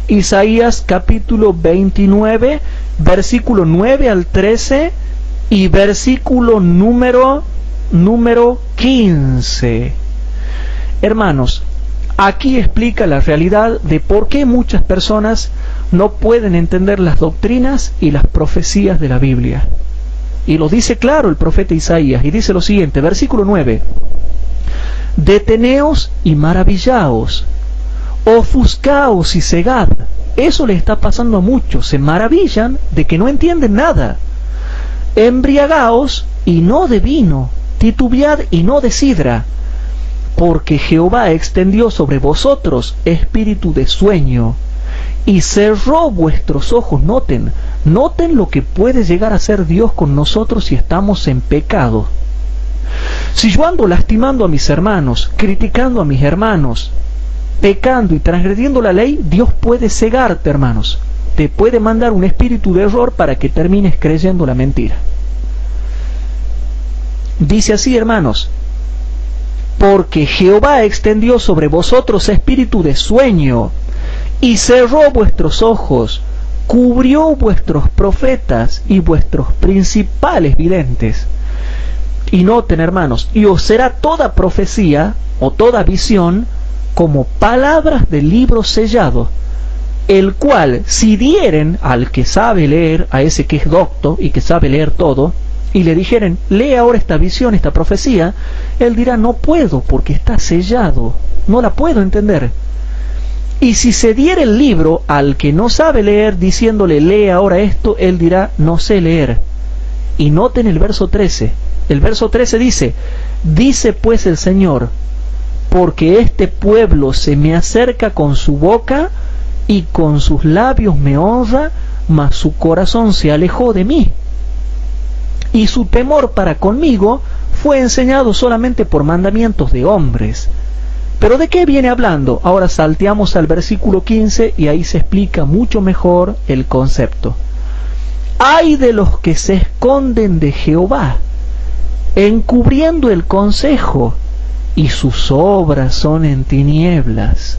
Isaías capítulo 29, versículo 9 al 13 y versículo número 15. Hermanos, aquí explica la realidad de por qué muchas personas no pueden entender las doctrinas y las profecías de la Biblia. Y lo dice claro el profeta Isaías, y dice lo siguiente, versículo 9. Deteneos y maravillaos, ofuscaos y cegad. Eso le está pasando a muchos, se maravillan de que no entienden nada. Embriagaos y no de vino, titubead y no de sidra, porque Jehová extendió sobre vosotros espíritu de sueño y cerró vuestros ojos. Noten lo que puede llegar a ser Dios con nosotros si estamos en pecado. Si yo ando lastimando a mis hermanos, criticando a mis hermanos, pecando y transgrediendo la ley, Dios puede cegarte, hermanos. Te puede mandar un espíritu de error para que termines creyendo la mentira. Dice así, hermanos, porque Jehová extendió sobre vosotros espíritu de sueño y cerró vuestros ojos, cubrió vuestros profetas y vuestros principales videntes. Y noten, hermanos, y os será toda profecía o toda visión como palabras del libro sellado, el cual si dieren al que sabe leer, a ese que es docto y que sabe leer todo, y le dijeren, lee ahora esta visión, esta profecía, él dirá, no puedo porque está sellado, no la puedo entender. Y si se diere el libro al que no sabe leer, diciéndole, lee ahora esto, él dirá, no sé leer. Y noten el verso 13. El verso 13 dice, dice pues el Señor, porque este pueblo se me acerca con su boca y con sus labios me honra, mas su corazón se alejó de mí. y su temor para conmigo fue enseñado solamente por mandamientos de hombres. ¿Pero de qué viene hablando? Ahora salteamos al versículo 15 y ahí se explica mucho mejor el concepto. Ay de los que se esconden de Jehová, encubriendo el consejo, y sus obras son en tinieblas.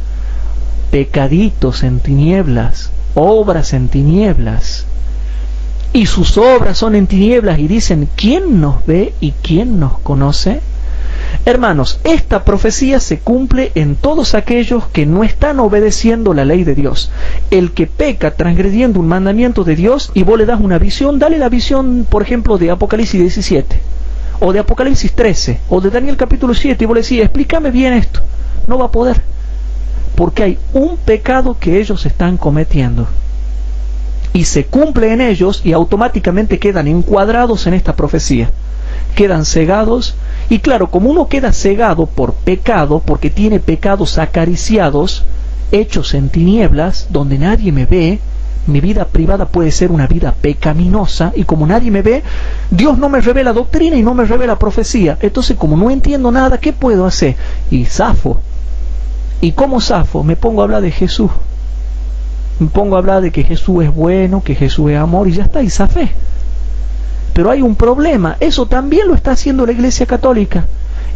Pecaditos en tinieblas, obras en tinieblas. Y sus obras son en tinieblas, y dicen, ¿quién nos ve y quién nos conoce? Hermanos, esta profecía se cumple en todos aquellos que no están obedeciendo la ley de Dios. El que peca transgrediendo un mandamiento de Dios y vos le das una visión, dale la visión, por ejemplo, de Apocalipsis 17, o de Apocalipsis 13, o de Daniel capítulo 7, y vos le decís, explícame bien esto. No va a poder, porque hay un pecado que ellos están cometiendo. Y se cumple en ellos y automáticamente quedan encuadrados en esta profecía. Quedan cegados, y claro, como uno queda cegado por pecado, porque tiene pecados acariciados, hechos en tinieblas, donde nadie me ve, mi vida privada puede ser una vida pecaminosa, y como nadie me ve, Dios no me revela doctrina y no me revela profecía. Entonces, como no entiendo nada, ¿qué puedo hacer? Y zafo. ¿Y cómo zafo? Me pongo a hablar de Jesús. Me pongo a hablar de que Jesús es bueno, que Jesús es amor, y ya está, y zafé. Pero hay un problema, eso también lo está haciendo la Iglesia Católica,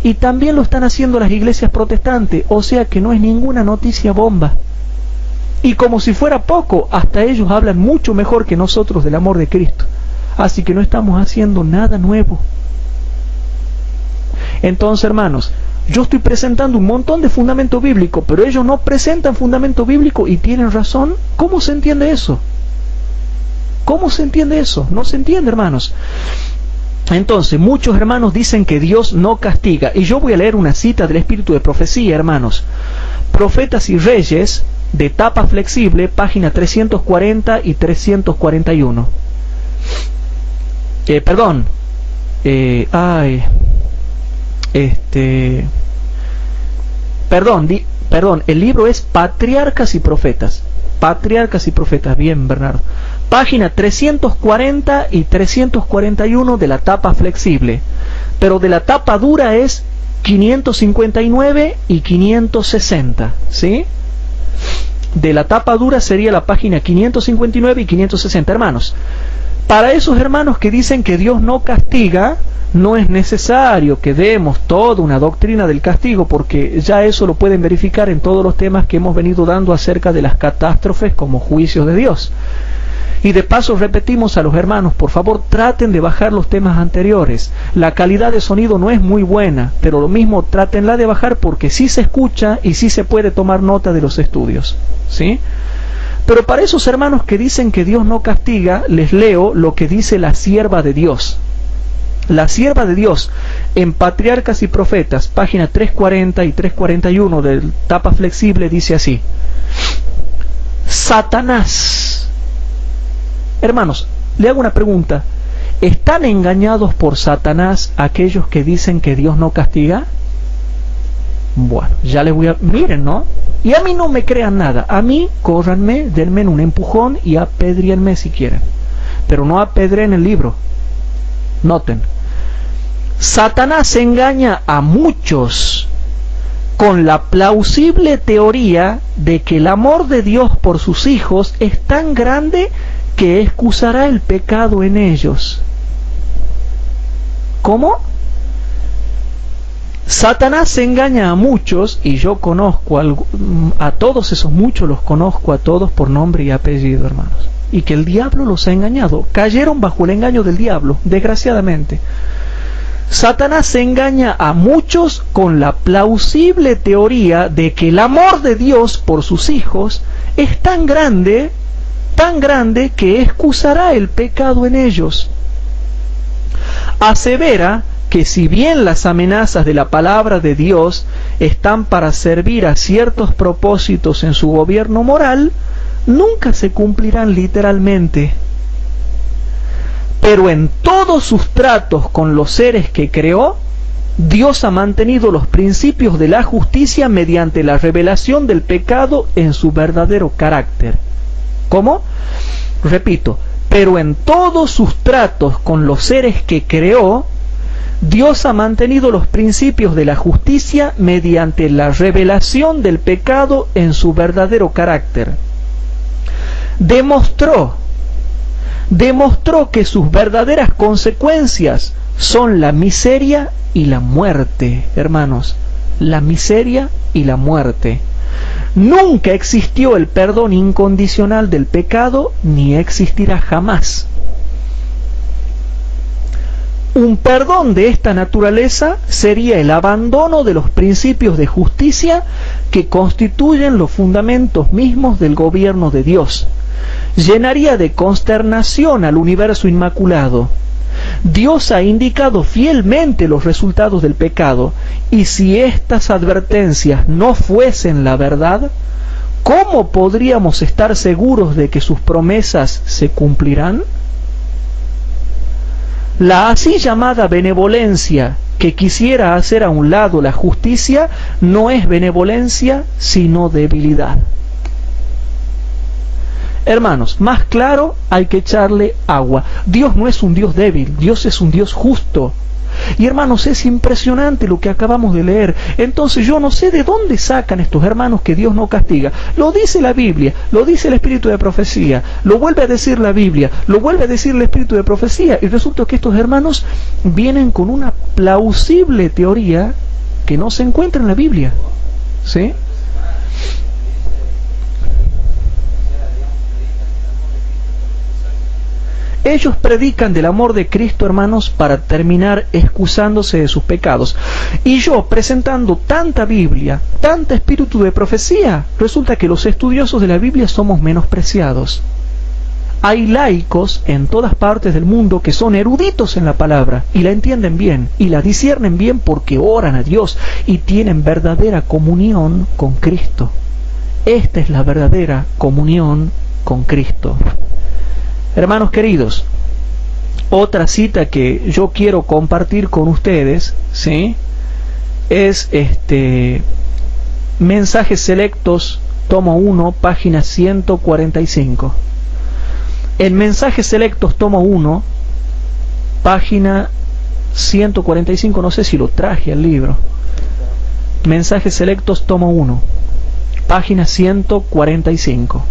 y también lo están haciendo las iglesias protestantes, o sea que no es ninguna noticia bomba. Y como si fuera poco, hasta ellos hablan mucho mejor que nosotros del amor de Cristo. Así que no estamos haciendo nada nuevo. Entonces, hermanos, yo estoy presentando un montón de fundamento bíblico, pero ellos no presentan fundamento bíblico y tienen razón. ¿Cómo se entiende eso? ¿Cómo se entiende eso? No se entiende, hermanos. Entonces, muchos hermanos dicen que Dios no castiga. Y yo voy a leer una cita del Espíritu de Profecía, hermanos. Profetas y Reyes, de tapa flexible, página 340 y 341. Perdón, el libro es Patriarcas y Profetas. Patriarcas y Profetas, bien, Bernardo. Página 340 y 341 de la tapa flexible. Pero de la tapa dura es 559 y 560, ¿sí? De la tapa dura sería la página 559 y 560, hermanos. Para esos hermanos que dicen que Dios no castiga, no es necesario que demos toda una doctrina del castigo, porque ya eso lo pueden verificar en todos los temas que hemos venido dando acerca de las catástrofes como juicios de Dios. Y de paso repetimos a los hermanos, por favor traten de bajar los temas anteriores. La calidad de sonido no es muy buena, pero lo mismo trátenla de bajar, porque sí se escucha y sí se puede tomar nota de los estudios, ¿sí? Pero para esos hermanos que dicen que Dios no castiga, les leo lo que dice la sierva de Dios. La sierva de Dios, en Patriarcas y Profetas, página 340 y 341 del tapa flexible, dice así: Satanás. Hermanos, le hago una pregunta. ¿Están engañados por Satanás aquellos que dicen que Dios no castiga? Bueno, ya les voy a... Miren, ¿no? Y a mí no me crean nada. A mí, córranme, denme un empujón y apedríenme si quieren. Pero no apedreen el libro. Noten. Satanás engaña a muchos con la plausible teoría de que el amor de Dios por sus hijos es tan grande que excusará el pecado en ellos. ¿Cómo? Satanás engaña a muchos, y yo conozco a todos esos muchos, los conozco a todos por nombre y apellido, hermanos. Y que el diablo los ha engañado. Cayeron bajo el engaño del diablo, desgraciadamente. Satanás engaña a muchos con la plausible teoría de que el amor de Dios por sus hijos es tan grande que excusará el pecado en ellos. Asevera que si bien las amenazas de la palabra de Dios están para servir a ciertos propósitos en su gobierno moral, nunca se cumplirán literalmente. Pero en todos sus tratos con los seres que creó, Dios ha mantenido los principios de la justicia mediante la revelación del pecado en su verdadero carácter. ¿Cómo? Repito, pero en todos sus tratos con los seres que creó, Dios ha mantenido los principios de la justicia mediante la revelación del pecado en su verdadero carácter. Demostró que sus verdaderas consecuencias son la miseria y la muerte, hermanos, la miseria y la muerte. Nunca existió el perdón incondicional del pecado, ni existirá jamás. Un perdón de esta naturaleza sería el abandono de los principios de justicia que constituyen los fundamentos mismos del gobierno de Dios. Llenaría de consternación al universo inmaculado. Dios ha indicado fielmente los resultados del pecado, y si estas advertencias no fuesen la verdad, ¿cómo podríamos estar seguros de que sus promesas se cumplirán? La así llamada benevolencia, que quisiera hacer a un lado la justicia, no es benevolencia, sino debilidad. Hermanos, más claro hay que echarle agua. Dios no es un Dios débil, Dios es un Dios justo. Y hermanos, es impresionante lo que acabamos de leer. Entonces yo no sé de dónde sacan estos hermanos que Dios no castiga. Lo dice la Biblia, lo dice el Espíritu de Profecía, lo vuelve a decir la Biblia, lo vuelve a decir el Espíritu de Profecía. Y resulta que estos hermanos vienen con una plausible teoría que no se encuentra en la Biblia. ¿Sí? Ellos predican del amor de Cristo, hermanos, para terminar excusándose de sus pecados. Y yo, presentando tanta Biblia, tanta espíritu de profecía, resulta que los estudiosos de la Biblia somos menospreciados. Hay laicos en todas partes del mundo que son eruditos en la palabra y la entienden bien y la disciernen bien porque oran a Dios y tienen verdadera comunión con Cristo. Esta es la verdadera comunión con Cristo. Hermanos queridos, otra cita que yo quiero compartir con ustedes, ¿sí?, es Mensajes Selectos, tomo 1, página 145. En Mensajes Selectos, tomo 1, página 145, no sé si lo traje al libro. Mensajes Selectos, tomo 1, página 145.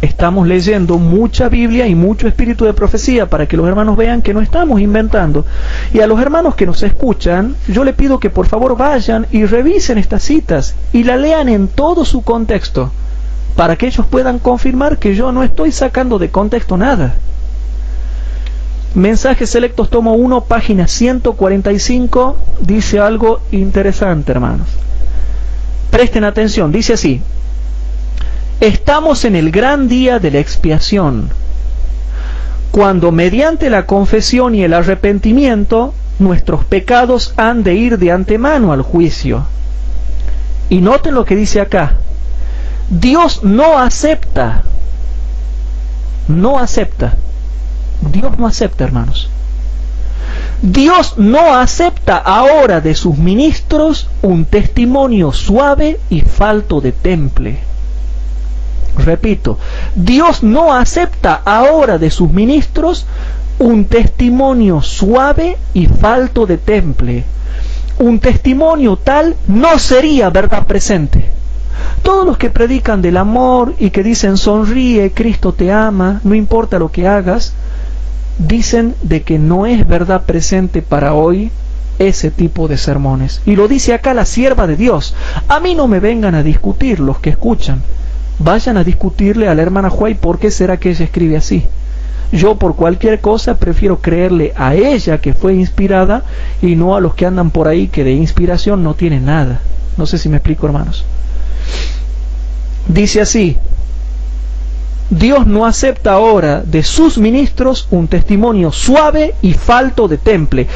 Estamos leyendo mucha Biblia y mucho espíritu de profecía para que los hermanos vean que no estamos inventando. Y a los hermanos que nos escuchan, yo le pido que por favor vayan y revisen estas citas y la lean en todo su contexto, para que ellos puedan confirmar que yo no estoy sacando de contexto nada. Mensajes Selectos, tomo 1, página 145, dice algo interesante, hermanos. Presten atención, dice así: estamos en el gran día de la expiación, cuando mediante la confesión y el arrepentimiento nuestros pecados han de ir de antemano al juicio. Y noten lo que dice acá: Dios no acepta, Dios no acepta, hermanos. Dios no acepta ahora de sus ministros un testimonio suave y falto de temple. Repito, Dios no acepta ahora de sus ministros un testimonio suave y falto de temple. Un testimonio tal no sería verdad presente. Todos los que predican del amor y que dicen sonríe, Cristo te ama, no importa lo que hagas, dicen de que no es verdad presente para hoy ese tipo de sermones. Y lo dice acá la sierva de Dios. A mí no me vengan a discutir los que escuchan. Vayan a discutirle a la hermana Huay por qué será que ella escribe así. Yo por cualquier cosa prefiero creerle a ella que fue inspirada y no a los que andan por ahí que de inspiración no tienen nada. No sé si me explico, hermanos. Dice así: Dios no acepta ahora de sus ministros un testimonio suave y falto de temple.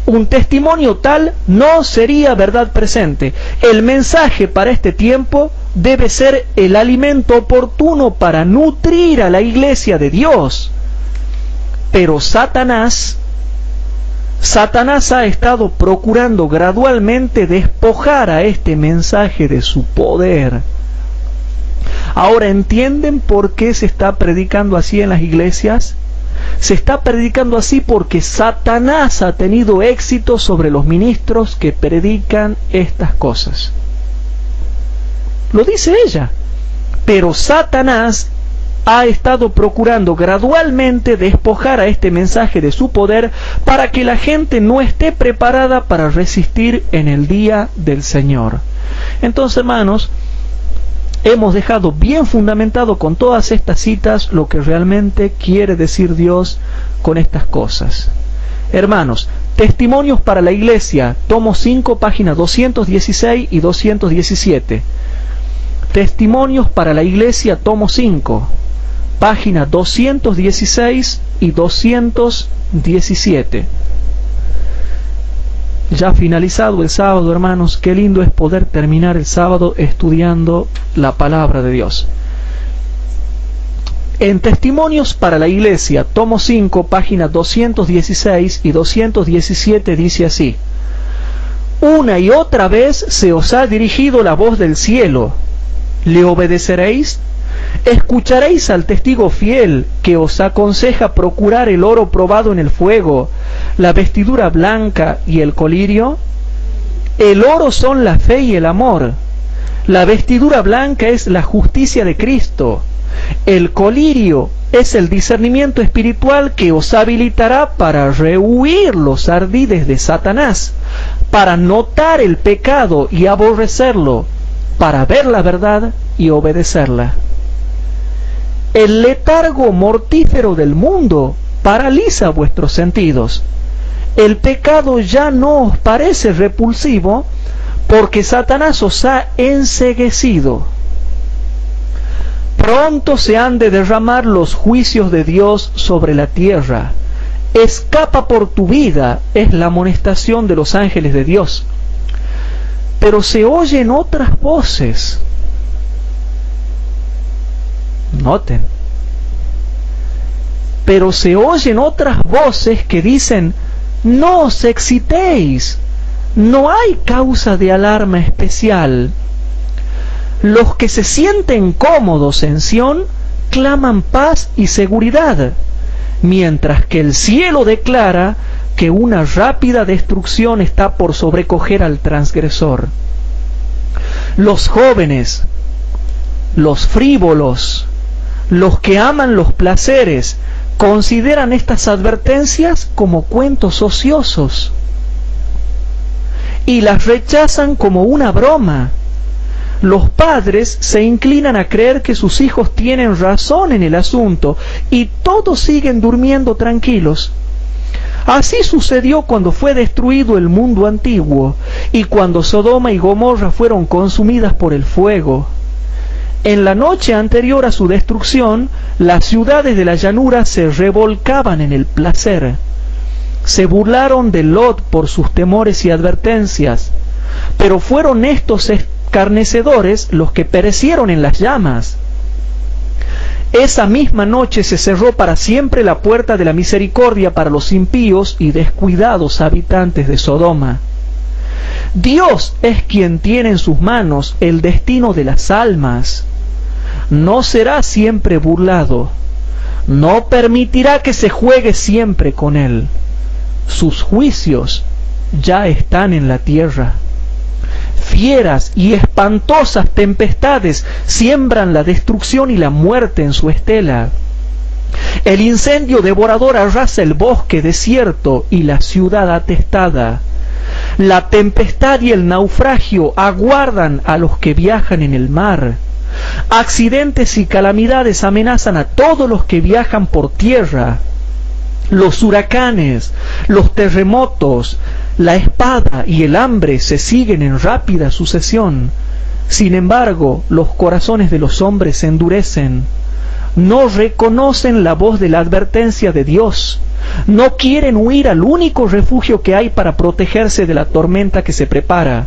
Un testimonio tal no sería verdad presente. El mensaje para este tiempo debe ser el alimento oportuno para nutrir a la iglesia de Dios. Pero Satanás ha estado procurando gradualmente despojar a este mensaje de su poder. Ahora, ¿entienden por qué se está predicando así en las iglesias? Se está predicando así porque Satanás ha tenido éxito sobre los ministros que predican estas cosas. Lo dice ella. Pero Satanás ha estado procurando gradualmente despojar a este mensaje de su poder para que la gente no esté preparada para resistir en el día del Señor. Entonces, hermanos, hemos dejado bien fundamentado con todas estas citas lo que realmente quiere decir Dios con estas cosas. Hermanos, Testimonios para la Iglesia, tomo 5, páginas 216 y 217. Testimonios para la Iglesia, tomo 5, páginas 216 y 217. Ya finalizado el sábado, hermanos, qué lindo es poder terminar el sábado estudiando la palabra de Dios. En Testimonios para la Iglesia, tomo 5, páginas 216 y 217 dice así: una y otra vez se os ha dirigido la voz del cielo. ¿Le obedeceréis? ¿Escucharéis al testigo fiel que os aconseja procurar el oro probado en el fuego, la vestidura blanca y el colirio? El oro son la fe y el amor. La vestidura blanca es la justicia de Cristo. El colirio es el discernimiento espiritual que os habilitará para rehuir los ardides de Satanás, para notar el pecado y aborrecerlo, para ver la verdad y obedecerla. El letargo mortífero del mundo paraliza vuestros sentidos. El pecado ya no os parece repulsivo porque Satanás os ha enceguecido. Pronto se han de derramar los juicios de Dios sobre la tierra. Escapa por tu vida, es la amonestación de los ángeles de Dios. Pero se oyen otras voces. Noten. Pero se oyen otras voces que dicen: no os excitéis, no hay causa de alarma especial. Los que se sienten cómodos en Sión claman paz y seguridad, mientras que el cielo declara que una rápida destrucción está por sobrecoger al transgresor. Los jóvenes, los frívolos, los que aman los placeres, consideran estas advertencias como cuentos ociosos y las rechazan como una broma. Los padres se inclinan a creer que sus hijos tienen razón en el asunto y todos siguen durmiendo tranquilos. Así sucedió cuando fue destruido el mundo antiguo y cuando Sodoma y Gomorra fueron consumidas por el fuego. En la noche anterior a su destrucción, las ciudades de la llanura se revolcaban en el placer. Se burlaron de Lot por sus temores y advertencias, pero fueron estos escarnecedores los que perecieron en las llamas. Esa misma noche se cerró para siempre la puerta de la misericordia para los impíos y descuidados habitantes de Sodoma. Dios es quien tiene en sus manos el destino de las almas. No será siempre burlado. No permitirá que se juegue siempre con él. Sus juicios ya están en la tierra. Fieras y espantosas tempestades siembran la destrucción y la muerte en su estela. El incendio devorador arrasa el bosque desierto y la ciudad atestada. La tempestad y el naufragio aguardan a los que viajan en el mar. Accidentes y calamidades amenazan a todos los que viajan por tierra. Los huracanes, los terremotos, la espada y el hambre se siguen en rápida sucesión. Sin embargo, los corazones de los hombres se endurecen. No reconocen la voz de la advertencia de Dios. No quieren huir al único refugio que hay para protegerse de la tormenta que se prepara.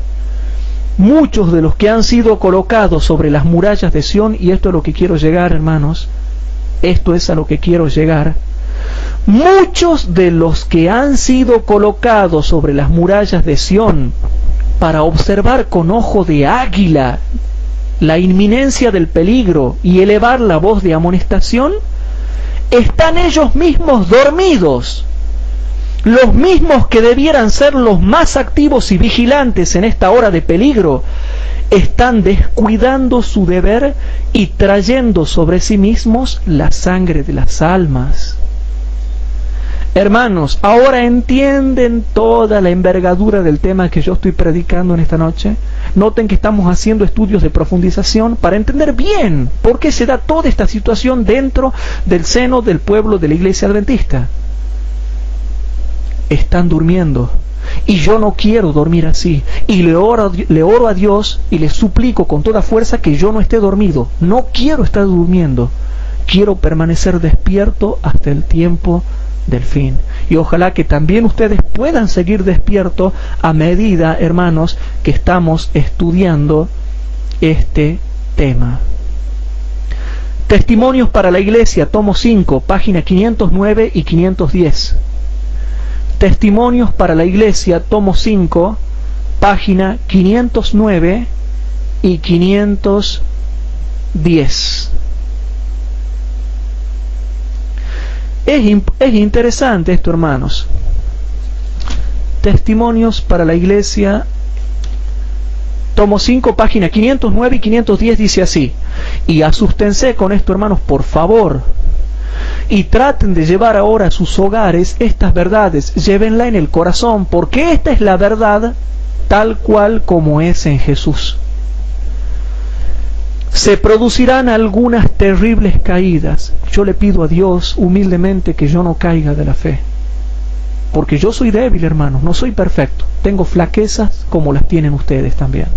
Muchos de los que han sido colocados sobre las murallas de Sión, y esto es a lo que quiero llegar, hermanos, esto es a lo que quiero llegar. Muchos de los que han sido colocados sobre las murallas de Sión para observar con ojo de águila la inminencia del peligro y elevar la voz de amonestación, están ellos mismos dormidos. Los mismos que debieran ser los más activos y vigilantes en esta hora de peligro, están descuidando su deber y trayendo sobre sí mismos la sangre de las almas. Hermanos, ahora entienden toda la envergadura del tema que yo estoy predicando en esta noche. Noten que estamos haciendo estudios de profundización para entender bien por qué se da toda esta situación dentro del seno del pueblo de la Iglesia Adventista. Están durmiendo, y yo no quiero dormir así, y le oro a Dios y le suplico con toda fuerza que yo no esté dormido. No quiero estar durmiendo, quiero permanecer despierto hasta el tiempo del fin. Y ojalá que también ustedes puedan seguir despiertos a medida, hermanos, que estamos estudiando este tema. Testimonios para la Iglesia, tomo 5, página 509 y 510. Testimonios para la Iglesia, tomo 5, página 509 y 510. Es interesante esto, hermanos. Testimonios para la Iglesia, tomo 5, página 509 y 510, dice así. Y asústense con esto, hermanos, por favor. Y traten de llevar ahora a sus hogares estas verdades, llévenla en el corazón, porque esta es la verdad tal cual como es en Jesús. Se producirán algunas terribles caídas. Yo le pido a Dios humildemente que yo no caiga de la fe, porque yo soy débil, hermanos, no soy perfecto, tengo flaquezas como las tienen ustedes también.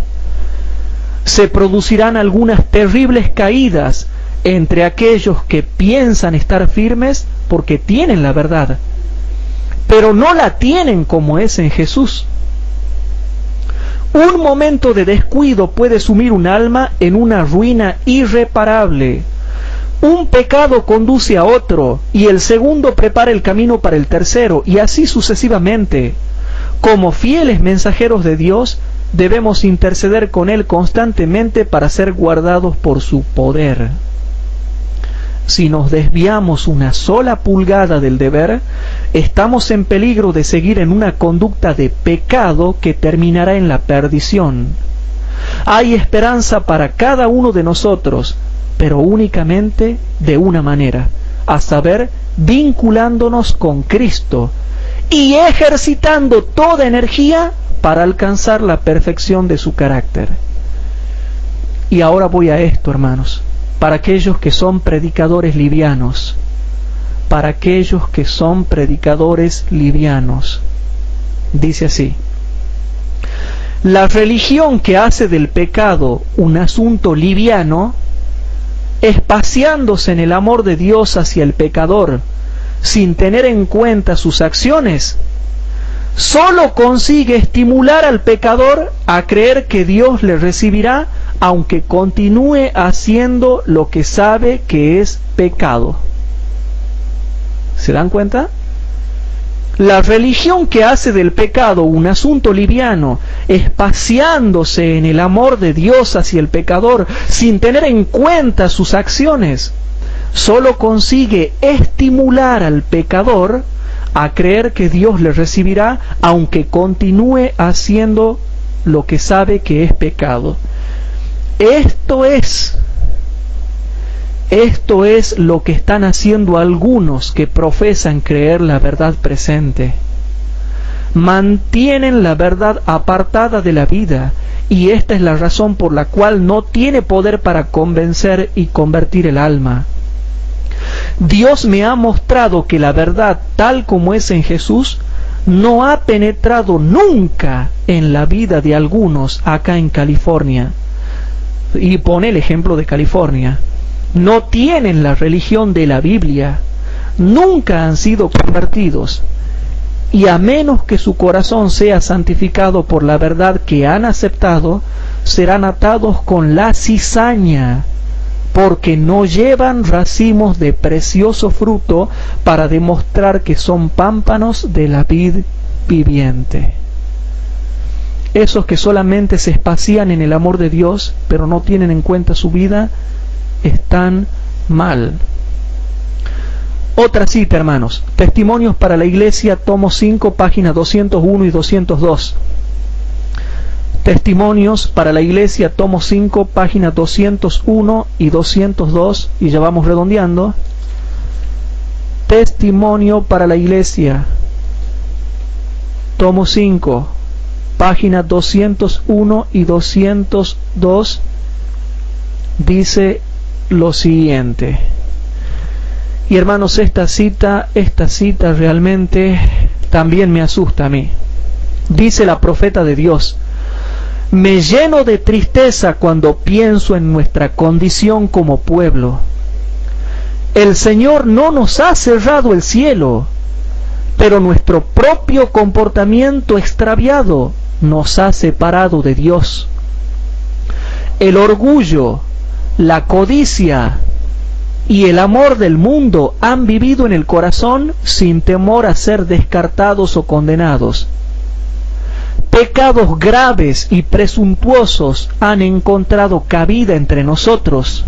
Se producirán algunas terribles caídas entre aquellos que piensan estar firmes porque tienen la verdad, pero no la tienen como es en Jesús. Un momento de descuido puede sumir un alma en una ruina irreparable. Un pecado conduce a otro, y el segundo prepara el camino para el tercero, y así sucesivamente. Como fieles mensajeros de Dios, debemos interceder con Él constantemente para ser guardados por su poder. Si nos desviamos una sola pulgada del deber, estamos en peligro de seguir en una conducta de pecado que terminará en la perdición. Hay esperanza para cada uno de nosotros, pero únicamente de una manera, a saber, vinculándonos con Cristo y ejercitando toda energía para alcanzar la perfección de su carácter. Y ahora voy a esto, hermanos. Para aquellos que son predicadores livianos, para aquellos que son predicadores livianos, dice así: la religión que hace del pecado un asunto liviano, espaciándose en el amor de Dios hacia el pecador, sin tener en cuenta sus acciones, solo consigue estimular al pecador a creer que Dios le recibirá aunque continúe haciendo lo que sabe que es pecado. ¿Se dan cuenta? La religión que hace del pecado un asunto liviano, espaciándose en el amor de Dios hacia el pecador, sin tener en cuenta sus acciones, solo consigue estimular al pecador a creer que Dios le recibirá, aunque continúe haciendo lo que sabe que es pecado. Esto es lo que están haciendo algunos que profesan creer la verdad presente. Mantienen la verdad apartada de la vida, y esta es la razón por la cual no tiene poder para convencer y convertir el alma. Dios me ha mostrado que la verdad tal como es en Jesús no ha penetrado nunca en la vida de algunos acá en California. Y pone el ejemplo de California. No tienen la religión de la Biblia, nunca han sido convertidos, y a menos que su corazón sea santificado por la verdad que han aceptado, serán atados con la cizaña, porque no llevan racimos de precioso fruto para demostrar que son pámpanos de la vid viviente. esos que solamente se espacían en el amor de Dios, pero no tienen en cuenta su vida, están mal. Otra cita, hermanos. Testimonios para la Iglesia, tomo 5, páginas 201 y 202. Testimonios para la Iglesia, tomo 5, páginas 201 y 202, y ya vamos redondeando. Testimonio para la Iglesia, tomo 5, páginas 201 y 202, dice lo siguiente. Y hermanos, esta cita realmente también me asusta a mí. Dice la profeta de Dios: me lleno de tristeza cuando pienso en nuestra condición como pueblo. El Señor no nos ha cerrado el cielo, pero nuestro propio comportamiento extraviado nos ha separado de Dios. El orgullo, la codicia y el amor del mundo han vivido en el corazón sin temor a ser descartados o condenados. Pecados graves y presuntuosos han encontrado cabida entre nosotros.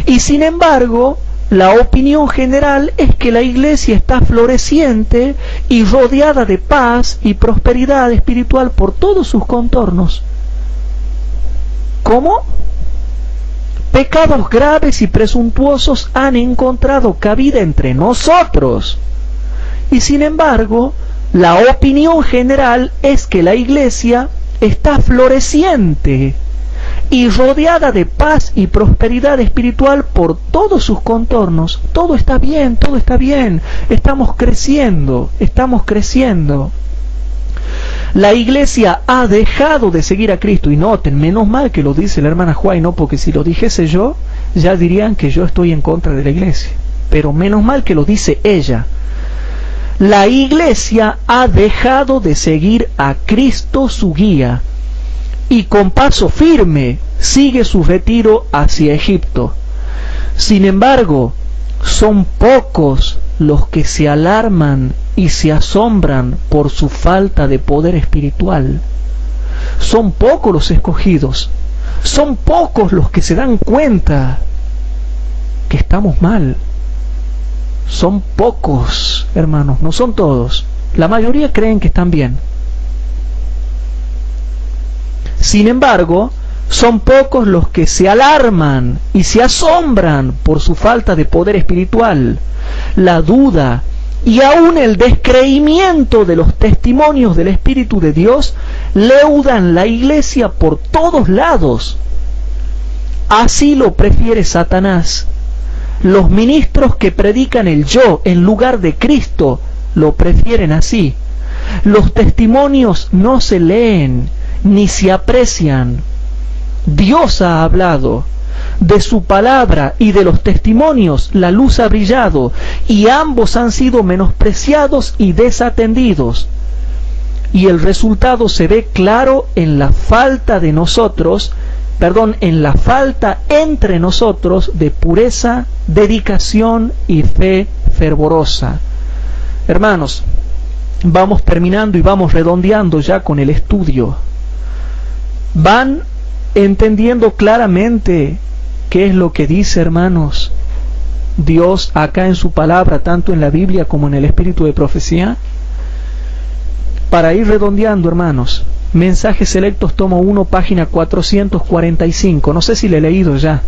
Y sin embargo, la opinión general es que la Iglesia está floreciente y rodeada de paz y prosperidad espiritual por todos sus contornos. ¿Cómo? Pecados graves y presuntuosos han encontrado cabida entre nosotros. Y sin embargo, la opinión general es que la Iglesia está floreciente y rodeada de paz y prosperidad espiritual por todos sus contornos. Todo está bien, estamos creciendo. La Iglesia ha dejado de seguir a Cristo, y noten, menos mal que lo dice la hermana Juay, no porque si lo dijese yo, ya dirían que yo estoy en contra de la Iglesia, pero menos mal que lo dice ella. La Iglesia ha dejado de seguir a Cristo su guía, y con paso firme sigue su retiro hacia Egipto. Sin embargo, son pocos los que se alarman y se asombran por su falta de poder espiritual. Son pocos los escogidos, son pocos los que se dan cuenta que estamos mal. Son pocos, hermanos, no son todos. La mayoría creen que están bien. Sin embargo, son pocos los que se alarman y se asombran por su falta de poder espiritual. La duda y aún el descreimiento de los testimonios del Espíritu de Dios leudan la Iglesia por todos lados. Así lo prefiere Satanás. Los ministros que predican el yo en lugar de Cristo lo prefieren así. Los testimonios no se leen ni se aprecian. Dios ha hablado. De su palabra y de los testimonios la luz ha brillado, y ambos han sido menospreciados y desatendidos. Y el resultado se ve claro en la falta de nosotros, en la falta entre nosotros de pureza, dedicación y fe fervorosa. Hermanos, vamos terminando y vamos redondeando ya con el estudio. Van entendiendo claramente qué es lo que dice, hermanos, Dios acá en su palabra, tanto en la Biblia como en el espíritu de profecía. Para ir redondeando, hermanos, Mensajes Selectos, tomo 1, página 445. No sé si le he leído ya.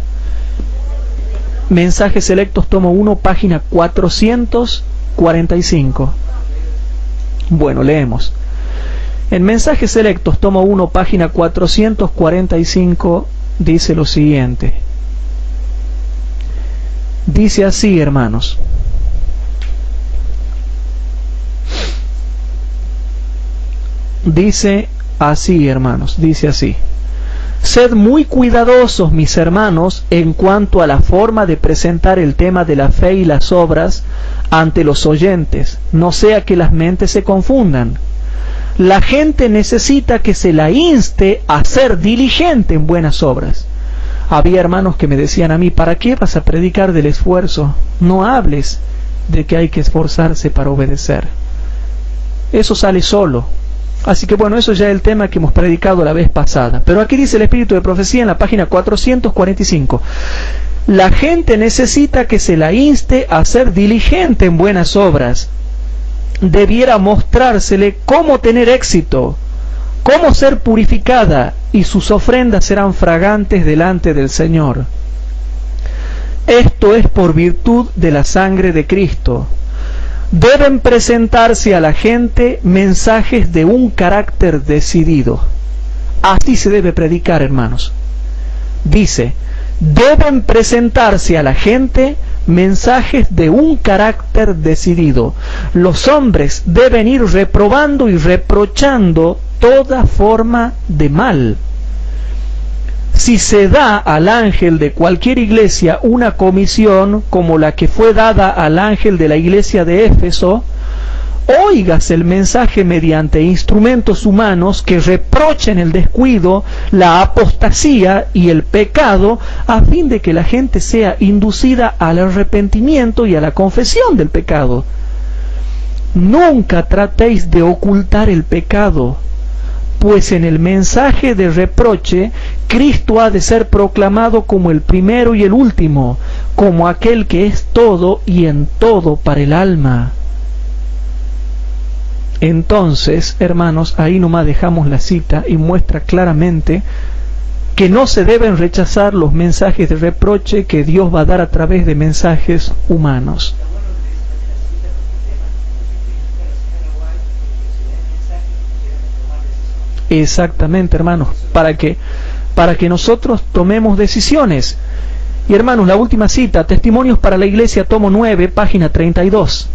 Mensajes Selectos, tomo 1, página 445. Bueno, leemos. En Mensajes Selectos, tomo 1, página 445, dice lo siguiente. Dice así, hermanos. Dice así, hermanos, dice así. Sed muy cuidadosos, mis hermanos, en cuanto a la forma de presentar el tema de la fe y las obras ante los oyentes, no sea que las mentes se confundan. La gente necesita que se la inste a ser diligente en buenas obras. Había hermanos que me decían a mí: ¿para qué vas a predicar del esfuerzo? No hables de que hay que esforzarse para obedecer. Eso sale solo. Así que bueno, eso ya es el tema que hemos predicado la vez pasada. Pero aquí dice el Espíritu de Profecía en la página 445. La gente necesita que se la inste a ser diligente en buenas obras. Debiera mostrársele cómo tener éxito, cómo ser purificada, y sus ofrendas serán fragantes delante del Señor. Esto es por virtud de la sangre de Cristo. Deben presentarse a la gente mensajes de un carácter decidido. Así se debe predicar, hermanos. Dice, deben presentarse a la gente mensajes de un carácter decidido. Los hombres deben ir reprobando y reprochando toda forma de mal. Si se da al ángel de cualquier iglesia una comisión como la que fue dada al ángel de la iglesia de Éfeso, óigase el mensaje mediante instrumentos humanos que reprochen el descuido, la apostasía y el pecado, a fin de que la gente sea inducida al arrepentimiento y a la confesión del pecado. Nunca tratéis de ocultar el pecado, pues en el mensaje de reproche Cristo ha de ser proclamado como el primero y el último, como aquel que es todo y en todo para el alma. Entonces, hermanos, ahí nomás dejamos la cita y muestra claramente que no se deben rechazar los mensajes de reproche que Dios va a dar a través de mensajes humanos. Exactamente, hermanos, para que nosotros tomemos decisiones. Y hermanos, la última cita, Testimonios para la Iglesia, tomo 9, página 32.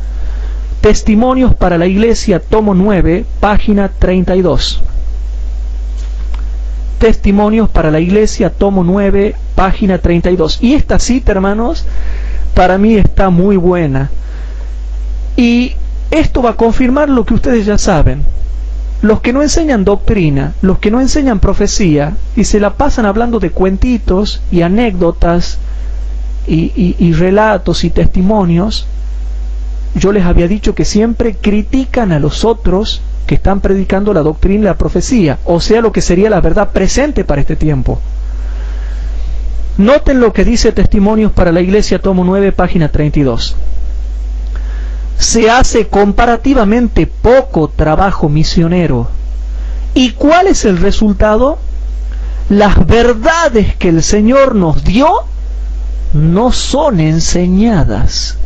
Testimonios para la Iglesia, tomo 9, página 32. Testimonios para la Iglesia, tomo 9, página 32. Y esta cita, hermanos, para mí está muy buena. Y esto va a confirmar lo que ustedes ya saben. Los que no enseñan doctrina, los que no enseñan profecía, y se la pasan hablando de cuentitos y anécdotas y relatos y testimonios, yo les había dicho que siempre critican a los otros que están predicando la doctrina y la profecía, o sea, lo que sería la verdad presente para este tiempo. Noten lo que dice Testimonios para la Iglesia, tomo 9, página 32. Se hace comparativamente poco trabajo misionero. ¿Y cuál es el resultado? Las verdades que el Señor nos dio no son enseñadas.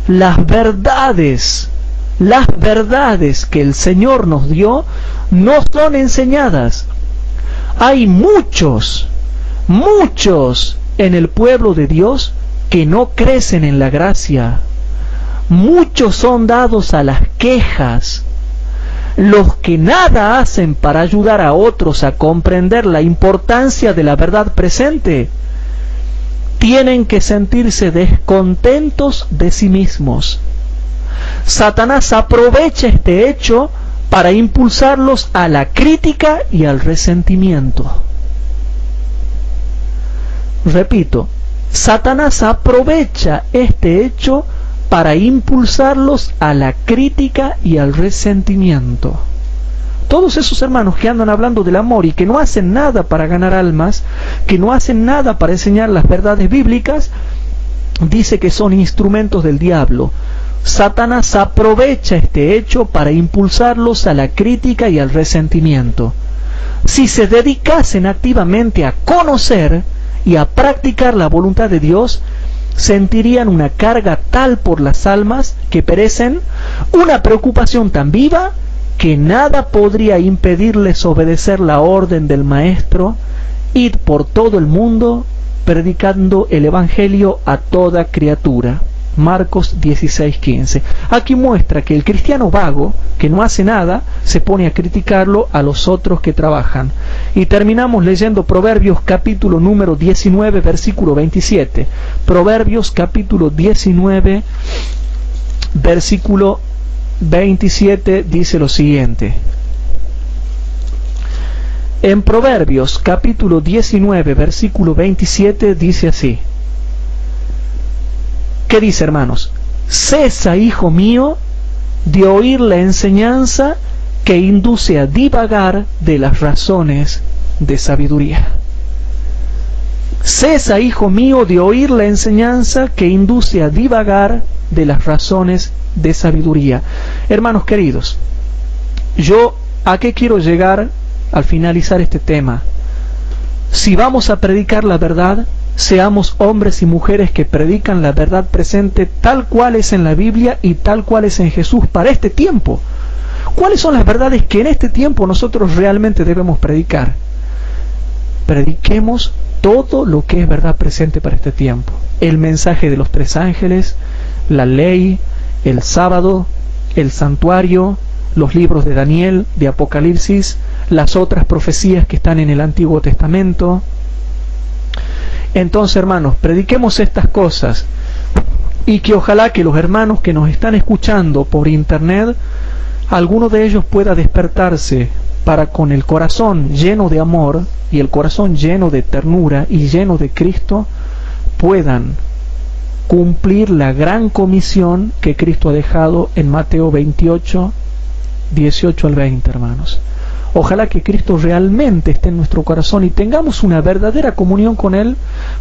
Las verdades que el Señor nos dio no son enseñadas. Hay muchos en el pueblo de Dios que no crecen en la gracia. Muchos son dados a las quejas. Los que nada hacen para ayudar a otros a comprender la importancia de la verdad presente, tienen que sentirse descontentos de sí mismos. Satanás aprovecha este hecho para impulsarlos a la crítica y al resentimiento. Repito, Satanás aprovecha este hecho para impulsarlos a la crítica y al resentimiento. Todos esos hermanos que andan hablando del amor y que no hacen nada para ganar almas, que no hacen nada para enseñar las verdades bíblicas, dice que son instrumentos del diablo. Satanás aprovecha este hecho para impulsarlos a la crítica y al resentimiento. Si se dedicasen activamente a conocer y a practicar la voluntad de Dios, sentirían una carga tal por las almas que perecen, una preocupación tan viva que nada podría impedirles obedecer la orden del Maestro: id por todo el mundo predicando el Evangelio a toda criatura. Marcos 16:15. Aquí muestra que el cristiano vago, que no hace nada, se pone a criticarlo a los otros que trabajan. Y terminamos leyendo Proverbios capítulo número 19, versículo 27. Proverbios capítulo 19, versículo 27 dice lo siguiente. En Proverbios capítulo 19, versículo 27 dice así. ¿Qué dice, hermanos? Cesa, hijo mío, de oír la enseñanza que induce a divagar de las razones de sabiduría. Cesa, hijo mío, de oír la enseñanza que induce a divagar de las razones de sabiduría. Hermanos queridos, yo ¿a qué quiero llegar al finalizar este tema? Si vamos a predicar la verdad, seamos hombres y mujeres que predican la verdad presente tal cual es en la Biblia y tal cual es en Jesús para este tiempo. ¿Cuáles son las verdades que en este tiempo nosotros realmente debemos predicar? Prediquemos todo lo que es verdad presente para este tiempo. El mensaje de los 3 ángeles, la ley, el sábado, el santuario, los libros de Daniel, de Apocalipsis, las otras profecías que están en el Antiguo Testamento. Entonces, hermanos, prediquemos estas cosas y que ojalá que los hermanos que nos están escuchando por internet, alguno de ellos pueda despertarse para, con el corazón lleno de amor y el corazón lleno de ternura y lleno de Cristo, puedan cumplir la gran comisión que Cristo ha dejado en Mateo 28, 18 al 20, hermanos. Ojalá que Cristo realmente esté en nuestro corazón y tengamos una verdadera comunión con Él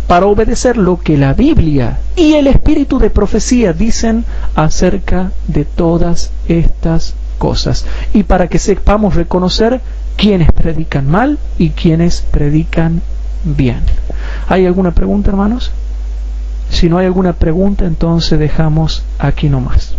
para obedecer lo que la Biblia y el espíritu de profecía dicen acerca de todas estas cosas, y para que sepamos reconocer quienes predican mal y quienes predican bien. ¿Hay alguna pregunta, hermanos? Si no hay alguna pregunta, entonces dejamos aquí nomás.